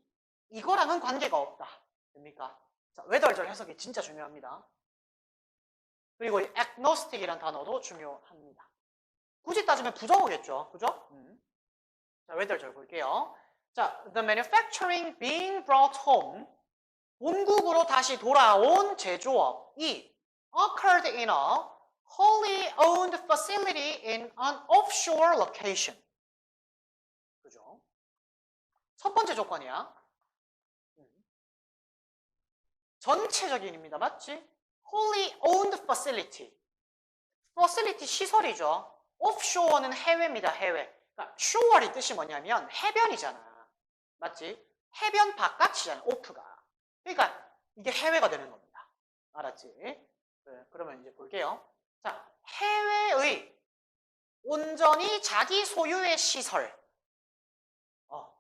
이거랑은 관계가 없다. 됩니까? 자, whether절 해석이 진짜 중요합니다. 그리고 이 agnostic이라는 단어도 중요합니다. 굳이 따지면 부정어겠죠. 그죠? 자, whether절 볼게요. 자, the manufacturing being brought home, 본국으로 다시 돌아온 제조업이 occurred in a wholly owned facility in an offshore location. 그죠? 첫 번째 조건이야. 전체적인입니다. 맞지? wholly owned facility. facility 시설이죠. offshore는 해외입니다. 해외. 그러니까 shore이 뜻이 뭐냐면 해변이잖아. 맞지? 해변 바깥이잖아. off가. 그러니까 이게 해외가 되는 겁니다. 알았지? 네, 그러면 이제 볼게요. 자, 해외의 온전히 자기 소유의 시설.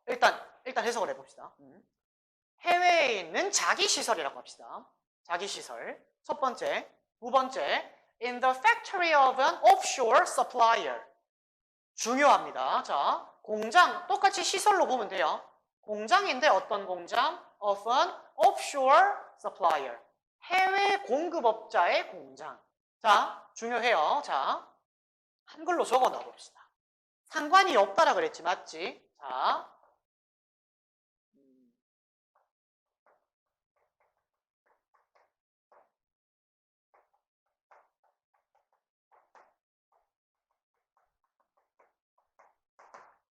일단 해석을 해봅시다. 해외에 있는 자기 시설이라고 합시다. 자기 시설. 첫 번째. 두 번째. In the factory of an offshore supplier. 중요합니다. 자, 공장. 똑같이 시설로 보면 돼요. 공장인데 어떤 공장? Of an offshore supplier. 해외 공급업자의 공장. 자, 중요해요. 자, 한글로 적어 놔봅시다. 상관이 없다라 그랬지, 맞지?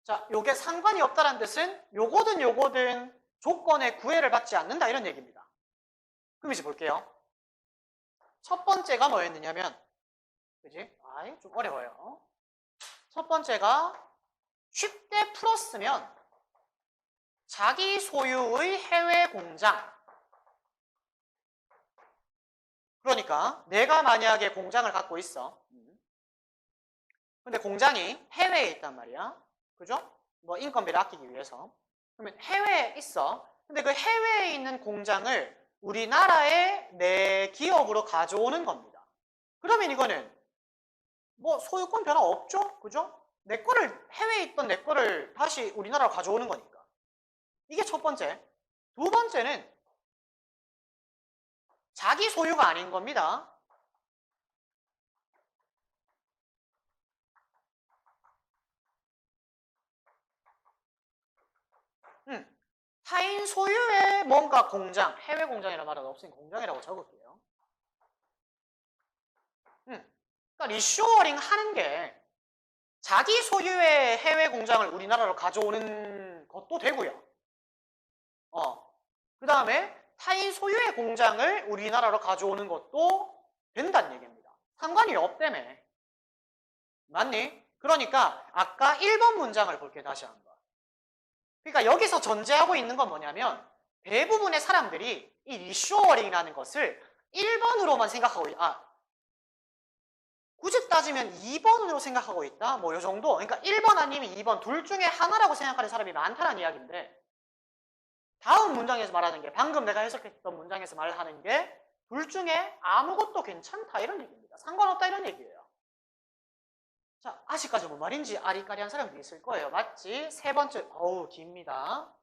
자, 요게 상관이 없다는 뜻은 요거든 조건에 구애를 받지 않는다 이런 얘기입니다. 그럼 이제 볼게요. 첫 번째가 뭐였느냐면, 그지? 좀 어려워요. 첫 번째가 쉽게 풀었으면 자기 소유의 해외 공장. 그러니까 내가 만약에 공장을 갖고 있어. 근데 공장이 해외에 있단 말이야. 그죠? 뭐 인건비를 아끼기 위해서. 그러면 해외에 있어. 근데 그 해외에 있는 공장을 우리나라의 내 기업으로 가져오는 겁니다. 그러면 이거는 뭐 소유권 변화 없죠? 그죠? 내 거를, 해외에 있던 내 거를 다시 우리나라로 가져오는 거니까. 이게 첫 번째. 두 번째는 자기 소유가 아닌 겁니다. 타인 소유의 뭔가 공장, 해외 공장이라는 말은 없으니 공장이라고 적을게요. 그러니까 리쇼어링 하는 게 자기 소유의 해외 공장을 우리나라로 가져오는 것도 되고요. 그 다음에 타인 소유의 공장을 우리나라로 가져오는 것도 된다는 얘기입니다. 상관이 없다며. 맞니? 그러니까 아까 1번 문장을 볼게 다시 한번. 그러니까 여기서 전제하고 있는 건 뭐냐면 대부분의 사람들이 이 리쇼어링이라는 것을 1번으로만 생각하고 굳이 따지면 2번으로 생각하고 있다? 뭐 이 정도? 그러니까 1번 아니면 2번 둘 중에 하나라고 생각하는 사람이 많다는 이야기인데 다음 문장에서 말하는 게 방금 내가 해석했던 문장에서 말하는 게 둘 중에 아무것도 괜찮다 이런 얘기입니다. 상관없다 이런 얘기예요. 자, 아직까지 뭔 말인지 아리까리한 사람들이 있을 거예요. 맞지? 세 번째, 깁니다.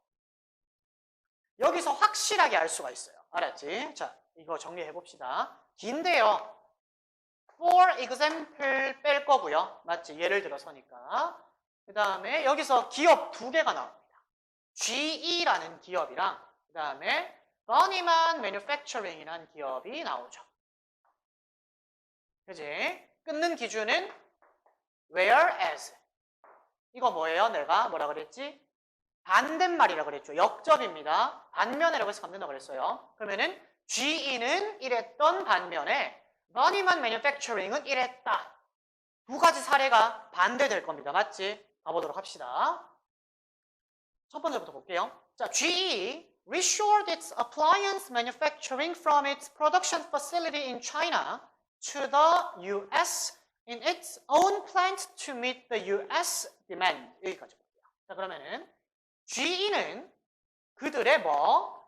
여기서 확실하게 알 수가 있어요. 알았지? 자, 이거 정리해 봅시다. 긴데요. For example 뺄 거고요. 맞지? 예를 들어서니까. 그 다음에 여기서 기업 두 개가 나옵니다. GE라는 기업이랑 그 다음에 Bunnyman Manufacturing이라는 기업이 나오죠. 그지? 끊는 기준은 whereas. 이거 뭐예요? 내가 뭐라 그랬지? 반대말이라 그랬죠. 역접입니다. 반면이라고 해서 감는다고 그랬어요. 그러면은 GE는 이랬던 반면에 Bunnyman Manufacturing은 이랬다. 두 가지 사례가 반대될 겁니다. 맞지? 가보도록 합시다. 첫 번째부터 볼게요. 자, GE reshored its appliance manufacturing from its production facility in China to the US in its own plant to meet the US demand. 여기까지 볼게요. 자, 그러면은 GE는 그들의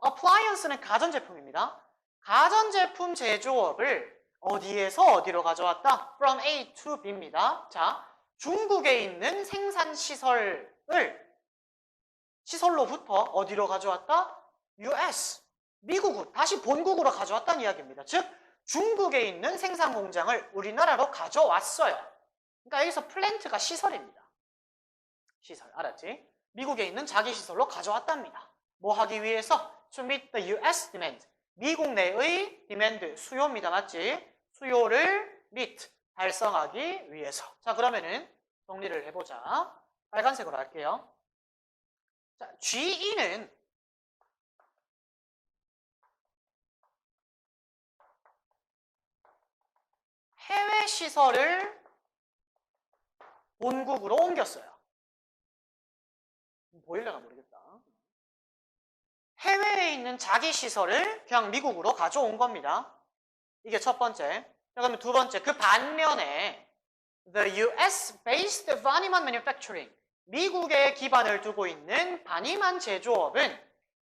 appliance는 가전제품입니다. 가전제품 제조업을 어디에서 어디로 가져왔다? From A to B입니다. 자, 중국에 있는 생산 시설로부터 어디로 가져왔다? US, 미국으로, 다시 본국으로 가져왔다는 이야기입니다. 즉, 중국에 있는 생산 공장을 우리나라로 가져왔어요. 그러니까 여기서 플랜트가 시설입니다. 시설, 알았지? 미국에 있는 자기 시설로 가져왔답니다. 뭐 하기 위해서? To meet the US demand. 미국 내의 demand, 수요입니다. 맞지? 수요를 meet, 달성하기 위해서. 자, 그러면은 정리를 해보자. 빨간색으로 할게요. 자, GE는 해외 시설을 본국으로 옮겼어요. 보일려나 모르겠다. 해외에 있는 자기 시설을 그냥 미국으로 가져온 겁니다. 이게 첫 번째. 자, 그러면 두 번째, 그 반면에 the US-based Vaniman manufacturing, 미국에 기반을 두고 있는 바니만 제조업은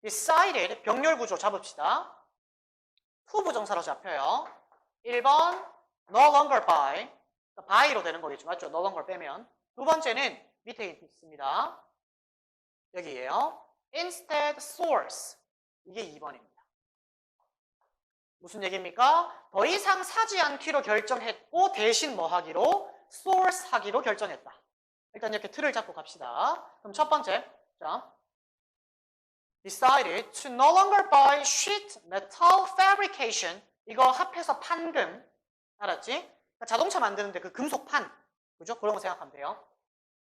decided, 병렬 구조 잡읍시다. 투부정사로 잡혀요. 1번 no longer by로 되는 거겠죠. 맞죠? no longer 빼면. 두 번째는 밑에 있습니다. 여기에요. instead source. 이게 2번입니다. 무슨 얘기입니까? 더 이상 사지 않기로 결정했고 대신 뭐 하기로? source 하기로 결정했다. 일단 이렇게 틀을 잡고 갑시다. 그럼 첫 번째, 자, decided to no longer buy sheet metal fabrication. 이거 합해서 판금. 알았지? 그러니까 자동차 만드는데 그 금속판. 그죠? 그런 거 생각하면 돼요.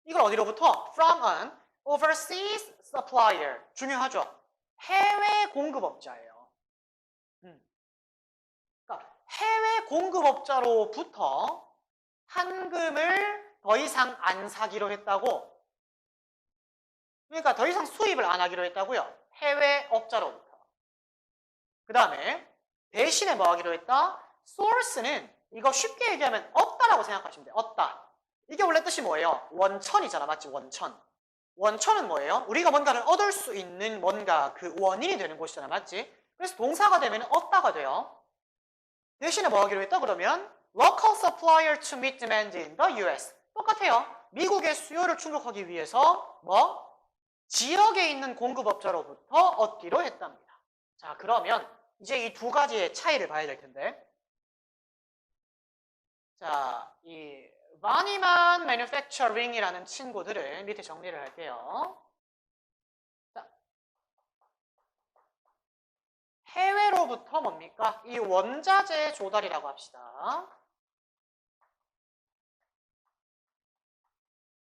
이걸 어디로부터? From an overseas supplier. 중요하죠? 해외 공급업자예요. 그러니까 해외 공급업자로부터 판금을 더 이상 안 사기로 했다고. 그러니까 더 이상 수입을 안 하기로 했다고요. 해외 업자로부터. 그 다음에 대신에 뭐 하기로 했다? source는 이거 쉽게 얘기하면 얻다라고 생각하시면 돼요. 얻다. 이게 원래 뜻이 뭐예요? 원천이잖아. 맞지? 원천. 원천은 뭐예요? 우리가 뭔가를 얻을 수 있는 뭔가 그 원인이 되는 곳이잖아. 맞지? 그래서 동사가 되면 얻다가 돼요. 대신에 뭐 하기로 했다? 그러면 local supplier to meet demand in the US. 똑같아요. 미국의 수요를 충족하기 위해서 뭐? 지역에 있는 공급업자로부터 얻기로 했답니다. 자, 그러면 이제 이 두 가지의 차이를 봐야 될 텐데. 자, 이 바니만 매뉴팩처링이라는 친구들을 밑에 정리를 할게요. 자, 해외로부터 뭡니까? 이 원자재 조달이라고 합시다.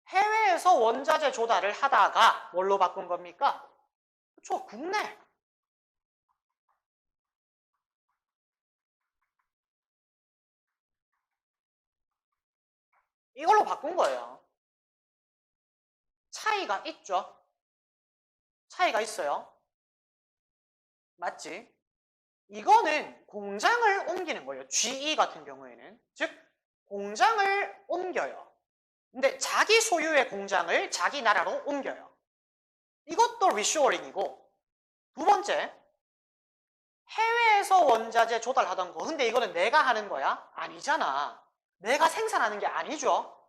해외에서 원자재 조달을 하다가 뭘로 바꾼 겁니까? 그렇죠, 국내. 이걸로 바꾼 거예요. 차이가 있죠? 차이가 있어요. 맞지? 이거는 공장을 옮기는 거예요. GE 같은 경우에는. 즉, 공장을 옮겨요. 근데 자기 소유의 공장을 자기 나라로 옮겨요. 이것도 리쇼어링이고, 두 번째, 해외에서 원자재 조달하던 거. 근데 이거는 내가 하는 거야? 아니잖아. 내가 생산하는 게 아니죠.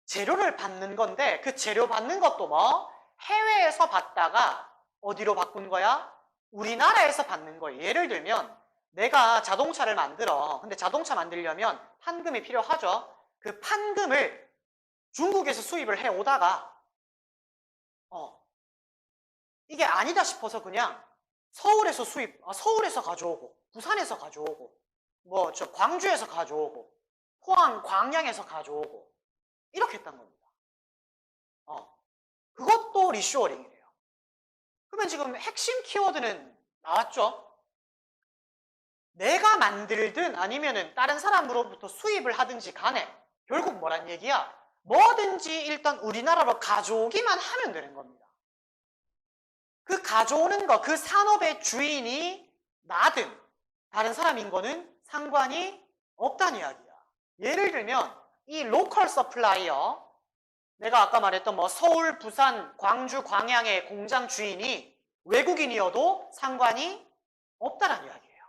재료를 받는 건데 그 재료 받는 것도 뭐? 해외에서 받다가 어디로 바꾼 거야? 우리나라에서 받는 거예요. 예를 들면 내가 자동차를 만들어. 근데 자동차 만들려면 판금이 필요하죠. 그 판금을 중국에서 수입을 해오다가 이게 아니다 싶어서 그냥 서울에서 가져오고 부산에서 가져오고 뭐 저 광주에서 가져오고 포항, 광양에서 가져오고 이렇게 했단 겁니다. 그것도 리쇼어링이래요. 그러면 지금 핵심 키워드는 나왔죠? 내가 만들든 아니면은 다른 사람으로부터 수입을 하든지 간에 결국 뭐란 얘기야? 뭐든지 일단 우리나라로 가져오기만 하면 되는 겁니다. 그 가져오는 거, 그 산업의 주인이 나든 다른 사람인 거는 상관이 없다는 이야기야. 예를 들면 이 로컬 서플라이어, 내가 아까 말했던 뭐 서울, 부산, 광주, 광양의 공장 주인이 외국인이어도 상관이 없다는 이야기예요.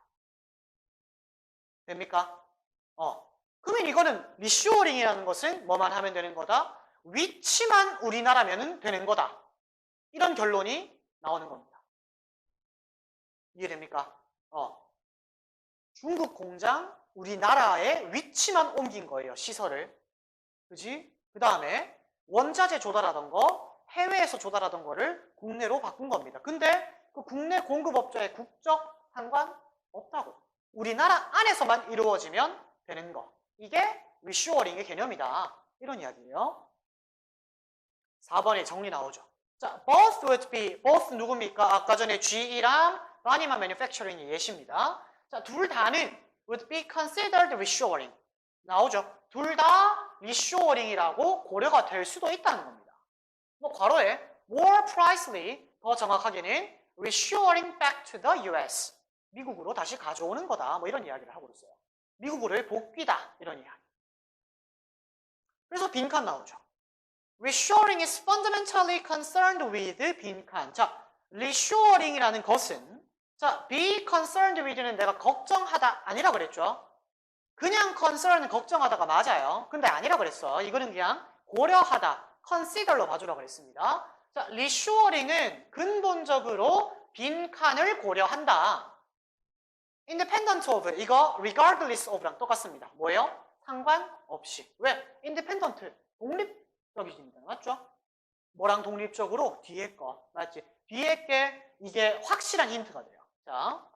됩니까? 그러면 이거는 리쇼어링이라는 것은 뭐만 하면 되는 거다? 위치만 우리나라면 되는 거다. 이런 결론이 나오는 겁니다. 이해됩니까? 중국 공장 우리나라의 위치만 옮긴 거예요. 시설을. 그지? 그 다음에 원자재 조달하던 거, 해외에서 조달하던 거를 국내로 바꾼 겁니다. 근데 그 국내 공급업자의 국적 상관없다고. 우리나라 안에서만 이루어지면 되는 거. 이게 리쇼어링의 개념이다. 이런 이야기예요. 4번에 정리 나오죠. 자, both would be, both 누굽니까? 아까 전에 GE랑 바니만 매뉴팩처링이 예시입니다. 자, 둘 다는 would be considered reshoring. 나오죠. 둘 다 리쇼어링이라고 고려가 될 수도 있다는 겁니다. 뭐 괄호에 more precisely, 더 정확하게는 reshoring back to the US. 미국으로 다시 가져오는 거다. 뭐 이런 이야기를 하고 있어요. 미국으로의 복귀다. 이런 이야기. 그래서 빈칸 나오죠. Reshoring is fundamentally concerned with 빈칸. 자, reshoring이라는 것은 자, be concerned with는 내가 걱정하다 아니라 그랬죠. 그냥 concern은 걱정하다가 맞아요. 근데 아니라 그랬어. 이거는 그냥 고려하다, consider로 봐주라고 그랬습니다. 자, reshoring은 근본적으로 빈칸을 고려한다. independent of, 이거 regardless of랑 똑같습니다. 뭐예요? 상관없이. 왜? independent, 독립적이십니다. 맞죠? 뭐랑 독립적으로? 뒤에 거. 맞지? 뒤에 게 이게 확실한 힌트가 돼요. 자,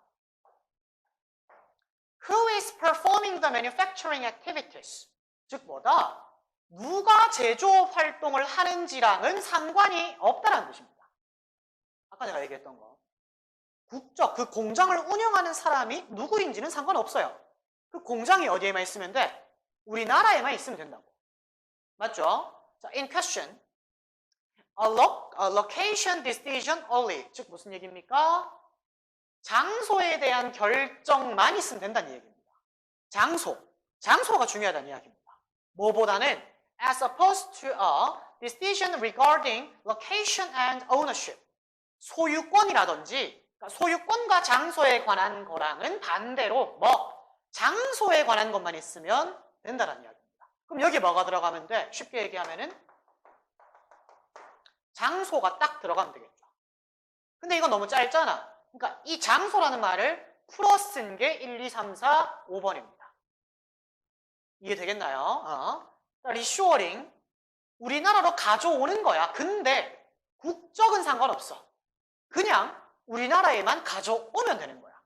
who is performing the manufacturing activities? 즉 뭐다? 누가 제조업 활동을 하는지랑은 상관이 없다는 뜻입니다. 아까 제가 얘기했던 거. 국적, 그 공장을 운영하는 사람이 누구인지는 상관없어요. 그 공장이 어디에만 있으면 돼? 우리나라에만 있으면 된다고. 맞죠? 자, in question, a location decision only. 즉 무슨 얘기입니까? 장소에 대한 결정만 있으면 된다는 얘기입니다. 장소가 중요하다는 이야기입니다. 뭐보다는 as opposed to a decision regarding location and ownership. 소유권이라든지 소유권과 장소에 관한 거랑은 반대로 장소에 관한 것만 있으면 된다는 이야기입니다. 그럼 여기 뭐가 들어가면 돼? 쉽게 얘기하면은 장소가 딱 들어가면 되겠죠. 근데 이건 너무 짧잖아. 그러니까 이 장소라는 말을 풀어 쓴 게 1, 2, 3, 4, 5번입니다. 이해되겠나요? 리쇼어링, 우리나라로 가져오는 거야. 근데 국적은 상관없어. 그냥 우리나라에만 가져오면 되는 거야.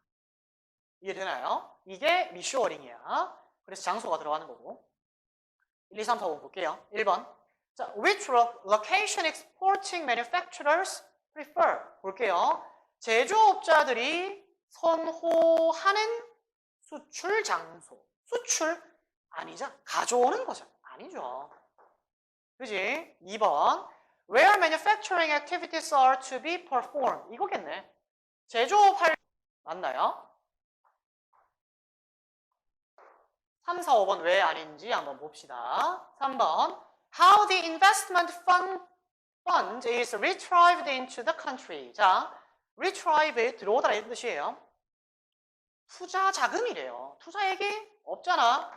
이해되나요? 이게 리쇼어링이야. 그래서 장소가 들어가는 거고. 1, 2, 3, 4, 5 볼게요. 1번. 자, which location exporting manufacturers prefer? 볼게요. 제조업자들이 선호하는 수출 장소. 수출 아니죠? 가져오는 거잖아. 아니죠. 그지? 2번. Where manufacturing activities are to be performed. 이거겠네. 제조업 할 맞나요? 3, 4, 5번 왜 아닌지 한번 봅시다. 3번. How the investment fund is retrieved into the country. 자, retrieve 들어오다라는 뜻이에요. 투자 자금이래요. 투자액이 없잖아.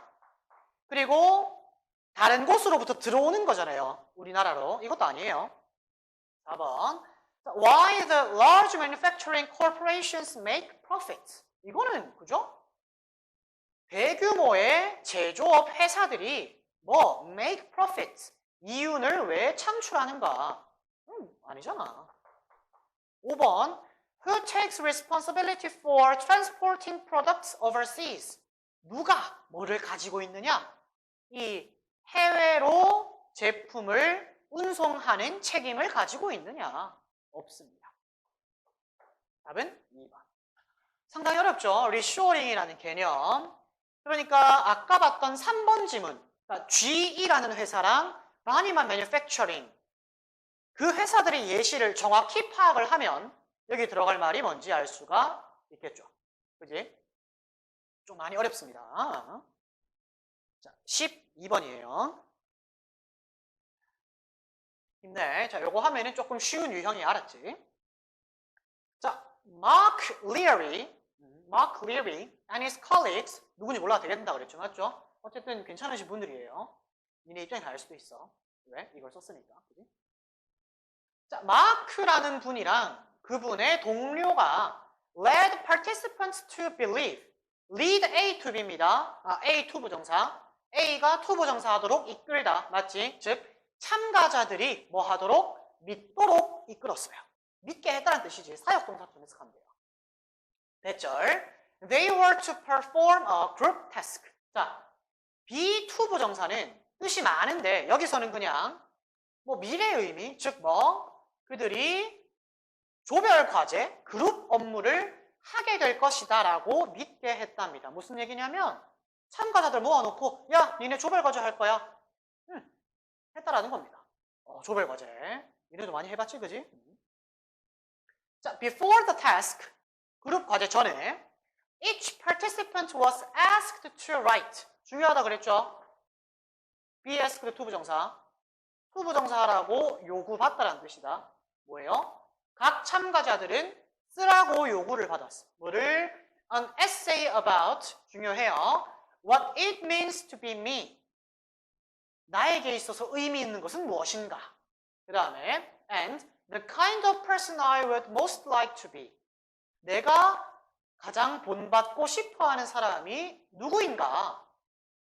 그리고 다른 곳으로부터 들어오는 거잖아요. 우리나라로. 이것도 아니에요. 4번. Why the large manufacturing corporations make profits? 이거는 그죠? 대규모의 제조업 회사들이 make profits, 이윤을 왜 창출하는가? 아니잖아. 5번. Who takes responsibility for transporting products overseas? 누가 뭐를 가지고 있느냐? 이 해외로 제품을 운송하는 책임을 가지고 있느냐? 없습니다. 답은 2번. 상당히 어렵죠? 리쇼어링이라는 개념. 그러니까 아까 봤던 3번 지문, 그러니까 GE라는 회사랑 바니만 매뉴팩처링, 그 회사들의 예시를 정확히 파악을 하면 여기 들어갈 말이 뭔지 알 수가 있겠죠. 그지? 좀 많이 어렵습니다. 자, 12번이에요. 힘내. 자, 요거 하면은 조금 쉬운 유형이 알았지? 자, Mark Leary and his colleagues 누군지 몰라도 되겠다 그랬죠. 맞죠? 어쨌든 괜찮으신 분들이에요. 니네 입장이 다를 수도 있어. 왜? 이걸 썼으니까. 그치? 자, 마크라는 분이랑 그분의 동료가 led participants to believe. lead A to B입니다. A to 부정사. A가 to 부정사 하도록 이끌다. 맞지? 즉 참가자들이 뭐 하도록? 믿도록 이끌었어요. 믿게 했다는 뜻이지. 사역동사 좀 해석하면 돼요. 대절. They were to perform a group task. 자, be to 부정사는 뜻이 많은데 여기서는 그냥 뭐 미래의 의미, 즉 뭐 그들이 조별 과제, 그룹 업무를 하게 될 것이다 라고 믿게 했답니다. 무슨 얘기냐면 참가자들 모아놓고 야, 니네 조별 과제 할 거야. 했다라는 겁니다. 조별 과제. 니네도 많이 해봤지, 그지? 자, before the task, 그룹 과제 전에 each participant was asked to write. 중요하다 그랬죠? be asked to 부정사. to 부정사라고 요구받다라는 뜻이다. 뭐예요? 각 참가자들은 쓰라고 요구를 받았어. 뭐를? An essay about, 중요해요. What it means to be me. 나에게 있어서 의미 있는 것은 무엇인가. 그 다음에 and the kind of person I would most like to be. 내가 가장 본받고 싶어하는 사람이 누구인가?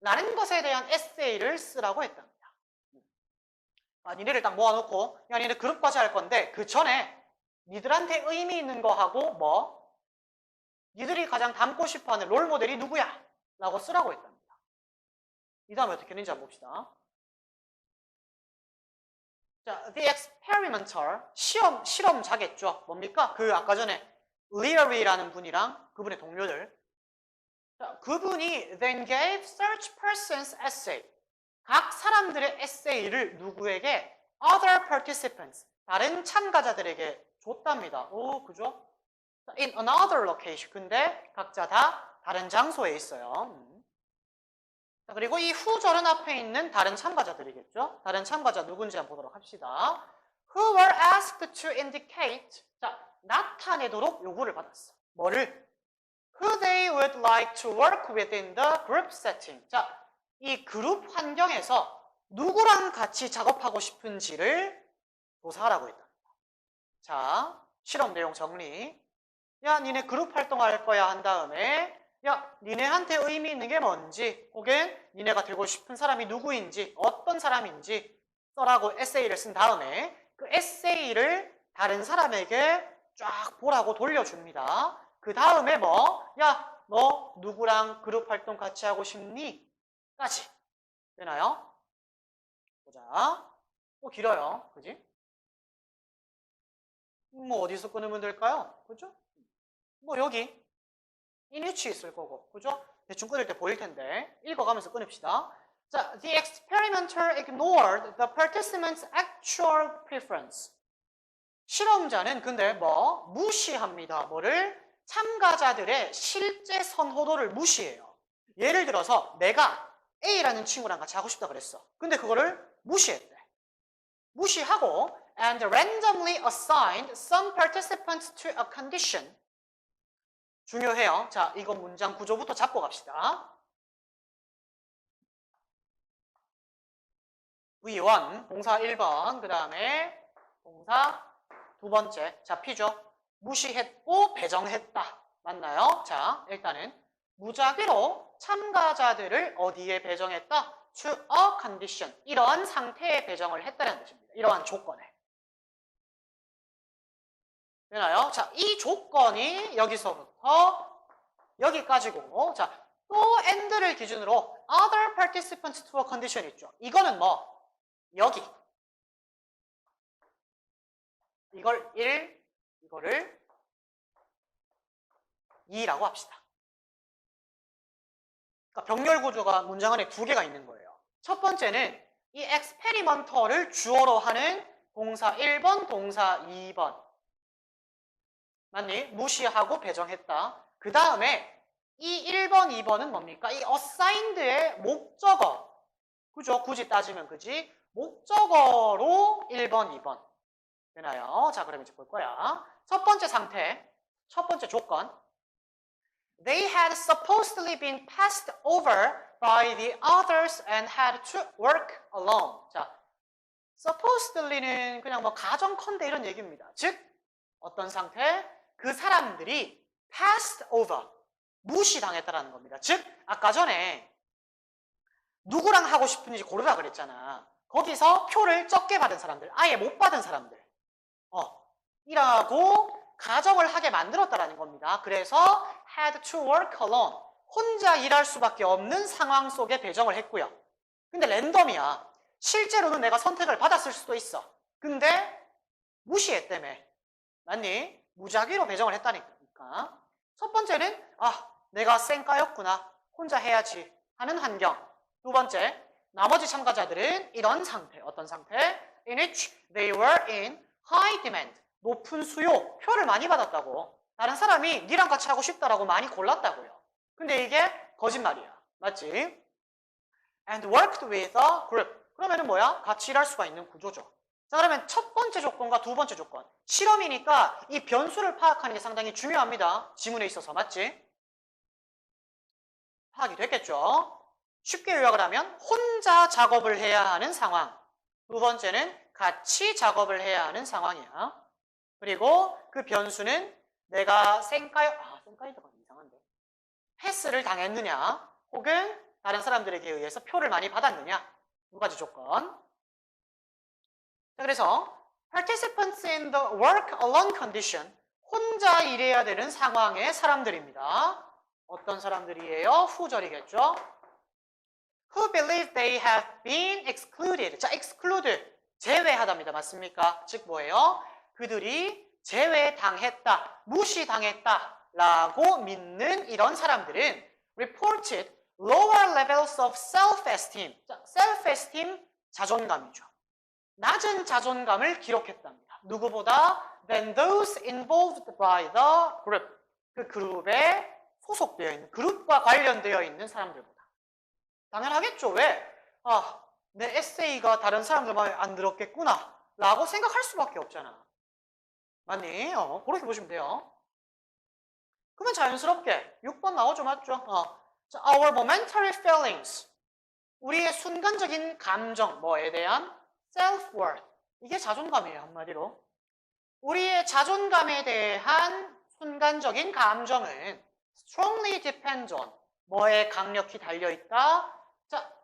라는 것에 대한 에세이를 쓰라고 했답니다. 니네를 딱 모아놓고 야, 니네 그룹 과제 할 건데 그 전에 니들한테 의미 있는 거 하고 뭐? 니들이 가장 닮고 싶어하는 롤 모델이 누구야? 라고 쓰라고 했답니다. 이 다음에 어떻게 했는지 한번 봅시다. 자, the experimenter, 실험자겠죠. 뭡니까? 그 아까 전에 Leary라는 분이랑 그분의 동료들. 자, 그분이 then gave such person's essay. 각 사람들의 에세이를 누구에게? Other participants. 다른 참가자들에게 줬답니다. 오, 그죠? In another location. 근데 각자 다 다른 장소에 있어요. 자, 그리고 이 후절은 앞에 있는 다른 참가자들이겠죠? 다른 참가자 누군지 한번 보도록 합시다. Who were asked to indicate. 자, 나타내도록 요구를 받았어. 뭐를? Who they would like to work within the group setting. 자, 이 그룹 환경에서 누구랑 같이 작업하고 싶은지를 조사하라고 했답니다. 자, 실험 내용 정리. 야, 니네 그룹 활동할 거야 한 다음에 야, 니네한테 의미 있는 게 뭔지 혹은 니네가 되고 싶은 사람이 누구인지 어떤 사람인지 써라고 에세이를 쓴 다음에 그 에세이를 다른 사람에게 쫙 보라고 돌려줍니다. 그 다음에 뭐? 야, 너 누구랑 그룹 활동 같이 하고 싶니? 까지. 되나요? 보자. 길어요. 그지? 뭐 어디서 끊으면 될까요? 그죠? 뭐 여기 in which 있을 거고. 그죠? 대충 끊을 때 보일 텐데 읽어가면서 끊읍시다. 자, the experimenter ignored the participants' actual preference. 실험자는 근데 뭐? 무시합니다. 뭐를? 참가자들의 실제 선호도를 무시해요. 예를 들어서 내가 A라는 친구랑 같이 하고 싶다 그랬어. 근데 그거를 무시했대. 무시하고 and randomly assigned some participants to a condition. 중요해요. 자, 이거 문장 구조부터 잡고 갑시다. V1, 동사 1번, 그 다음에 동사 두 번째 잡히죠. 무시했고 배정했다. 맞나요? 자, 일단은 무작위로 참가자들을 어디에 배정했다? To a condition. 이러한 상태에 배정을 했다는 뜻입니다. 이러한 조건에. 되나요? 자, 이 조건이 여기서부터 여기까지고, 자, 또 and를 기준으로 other participants to a condition 있죠. 이거는 뭐? 여기. 이걸 1, 이거를 2라고 합시다. 그러니까 병렬 구조가 문장 안에 두 개가 있는 거예요. 첫 번째는 이 experimenter를 주어로 하는 동사 1번, 동사 2번. 맞니? 무시하고 배정했다. 그 다음에 이 1번, 2번은 뭡니까? 이 assigned의 목적어. 그죠? 굳이 따지면 그지? 목적어로 1번, 2번. 되나요? 자, 그럼 이제 볼 거야. 첫 번째 상태, 첫 번째 조건. They had supposedly been passed over by the others and had to work alone. 자, supposedly는 그냥 뭐 가정컨대 이런 얘기입니다. 즉, 어떤 상태? 그 사람들이 passed over, 무시당했다라는 겁니다. 즉, 아까 전에 누구랑 하고 싶은지 고르라 그랬잖아. 거기서 표를 적게 받은 사람들, 아예 못 받은 사람들, 이라고 가정을 하게 만들었다라는 겁니다. 그래서 had to work alone, 혼자 일할 수밖에 없는 상황 속에 배정을 했고요. 근데 랜덤이야. 실제로는 내가 선택을 받았을 수도 있어. 근데 무시했다며. 맞니? 무작위로 배정을 했다니까. 첫 번째는 내가 쌩까였구나, 혼자 해야지 하는 환경. 두 번째, 나머지 참가자들은 이런 상태, 어떤 상태? In which they were in high demand, 높은 수요, 표를 많이 받았다고. 다른 사람이 니랑 같이 하고 싶다라고 많이 골랐다고요. 근데 이게 거짓말이야. 맞지? And worked with a group. 그러면은 뭐야? 같이 일할 수가 있는 구조죠. 자, 그러면 첫 번째 조건과 두 번째 조건. 실험이니까 이 변수를 파악하는 게 상당히 중요합니다. 지문에 있어서. 맞지? 파악이 됐겠죠? 쉽게 요약을 하면 혼자 작업을 해야 하는 상황. 두 번째는 같이 작업을 해야 하는 상황이야. 그리고 그 변수는 내가 쌩까이드가 이상한데. 패스를 당했느냐, 혹은 다른 사람들에게 의해서 표를 많이 받았느냐. 두 가지 조건. 자, 그래서 participants in the work alone condition, 혼자 일해야 되는 상황의 사람들입니다. 어떤 사람들이에요? 후절이겠죠. Who believe they have been excluded. 자, exclude, 제외하답니다. 맞습니까? 즉 뭐예요? 그들이 제외당했다, 무시당했다 라고 믿는 이런 사람들은 reported lower levels of self-esteem. 자, self-esteem, 자존감이죠. 낮은 자존감을 기록했답니다. 누구보다? than those involved by the group. 그 그룹에 소속되어 있는, 그룹과 관련되어 있는 사람들보다. 당연하겠죠. 왜? 내 에세이가 다른 사람들 마음에 안 들었겠구나 라고 생각할 수밖에 없잖아. 맞니? 그렇게 보시면 돼요. 그러면 자연스럽게 6번 나오죠. 맞죠? 자, our momentary feelings, 우리의 순간적인 감정, 뭐에 대한? self-worth, 이게 자존감이에요. 한마디로 우리의 자존감에 대한 순간적인 감정은 strongly depends on, 뭐에 강력히 달려있다. 자,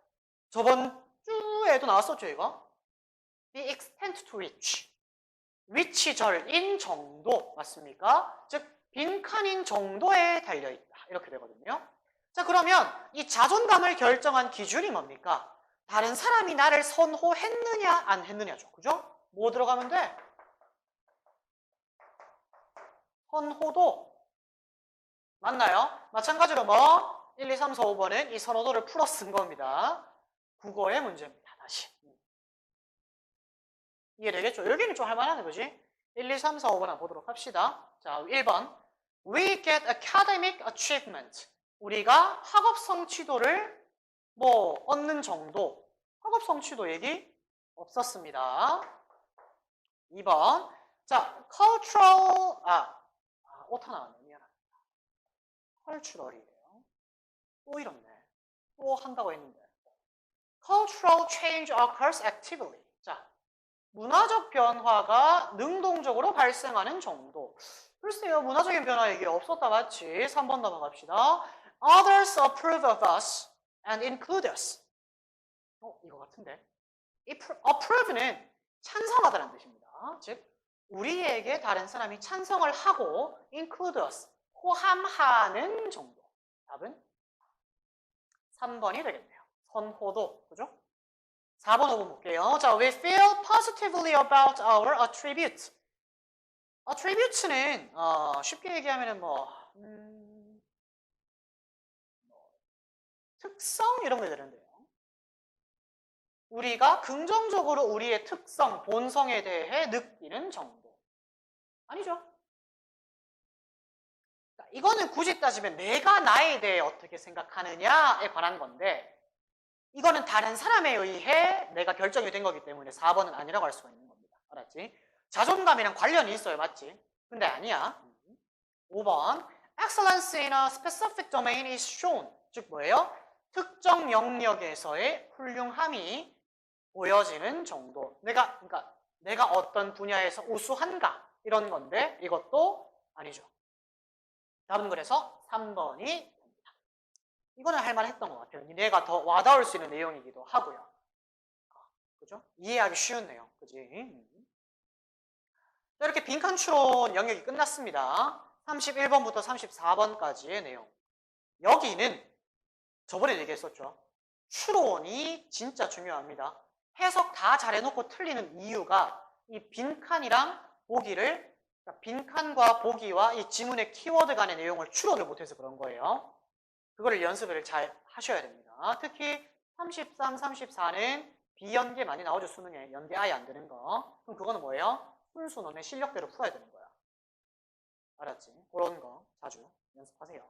저번 주에도 나왔었죠. 이거 the extent to which, 위치절인 정도. 맞습니까? 즉 빈칸인 정도에 달려있다. 이렇게 되거든요. 자, 그러면 이 자존감을 결정한 기준이 뭡니까? 다른 사람이 나를 선호했느냐 안 했느냐죠. 그죠? 뭐 들어가면 돼? 선호도. 맞나요? 마찬가지로 뭐 1, 2, 3, 4, 5번은 이 선호도를 풀어 쓴 겁니다. 국어의 문제입니다. 다시. 이해되겠죠? 여기는 좀 할만하네, 그지? 1, 2, 3, 4, 5번 한번 보도록 합시다. 자, 1번. We get academic achievement. 우리가 학업 성취도를 얻는 정도. 학업 성취도 얘기 없었습니다. 2번. 자, cultural, 오타 나왔네. 미안합니다. cultural이에요. 또 이렇네. 또 한다고 했는데. cultural change occurs actively. 자, 문화적 변화가 능동적으로 발생하는 정도. 글쎄요, 문화적인 변화 얘기 없었다. 맞지? 3번 넘어갑시다. Others approve of us and include us. 이거 같은데. approve는 찬성하다는 뜻입니다. 즉, 우리에게 다른 사람이 찬성을 하고 include us, 포함하는 정도. 답은 3번이 되겠네요. 선호도. 그죠? 4번, 5번 볼게요. 자, we feel positively about our attributes. attributes는 쉽게 얘기하면은 특성 이런 게 되는데요. 우리가 긍정적으로 우리의 특성, 본성에 대해 느끼는 정도. 아니죠? 이거는 굳이 따지면 내가 나에 대해 어떻게 생각하느냐에 관한 건데, 이거는 다른 사람에 의해 내가 결정이 된 거기 때문에 4번은 아니라고 할 수가 있는 겁니다. 알았지? 자존감이랑 관련이 있어요. 맞지? 근데 아니야. 5번. Excellence in a specific domain is shown. 즉 뭐예요? 특정 영역에서의 훌륭함이 보여지는 정도. 그러니까 내가 어떤 분야에서 우수한가 이런 건데 이것도 아니죠. 답은 그래서 3번이 됩니다. 이거는 할만했던 것 같아요. 니네가 더 와닿을 수 있는 내용이기도 하고요. 그죠? 이해하기 쉬운 내용. 그지? 자, 이렇게 빈칸 추론 영역이 끝났습니다. 31번부터 34번까지의 내용. 여기는 저번에 얘기했었죠. 추론이 진짜 중요합니다. 해석 다 잘해놓고 틀리는 이유가 이 빈칸이랑 보기를, 그러니까 빈칸과 보기와 이 지문의 키워드 간의 내용을 추론을 못해서 그런 거예요. 그거를 연습을 잘 하셔야 됩니다. 특히 33, 34는 비연계 많이 나오죠. 수능에 연계 아예 안 되는 거. 그럼 그거는 뭐예요? 순수 너네 실력대로 풀어야 되는 거야. 알았지? 그런 거 자주 연습하세요.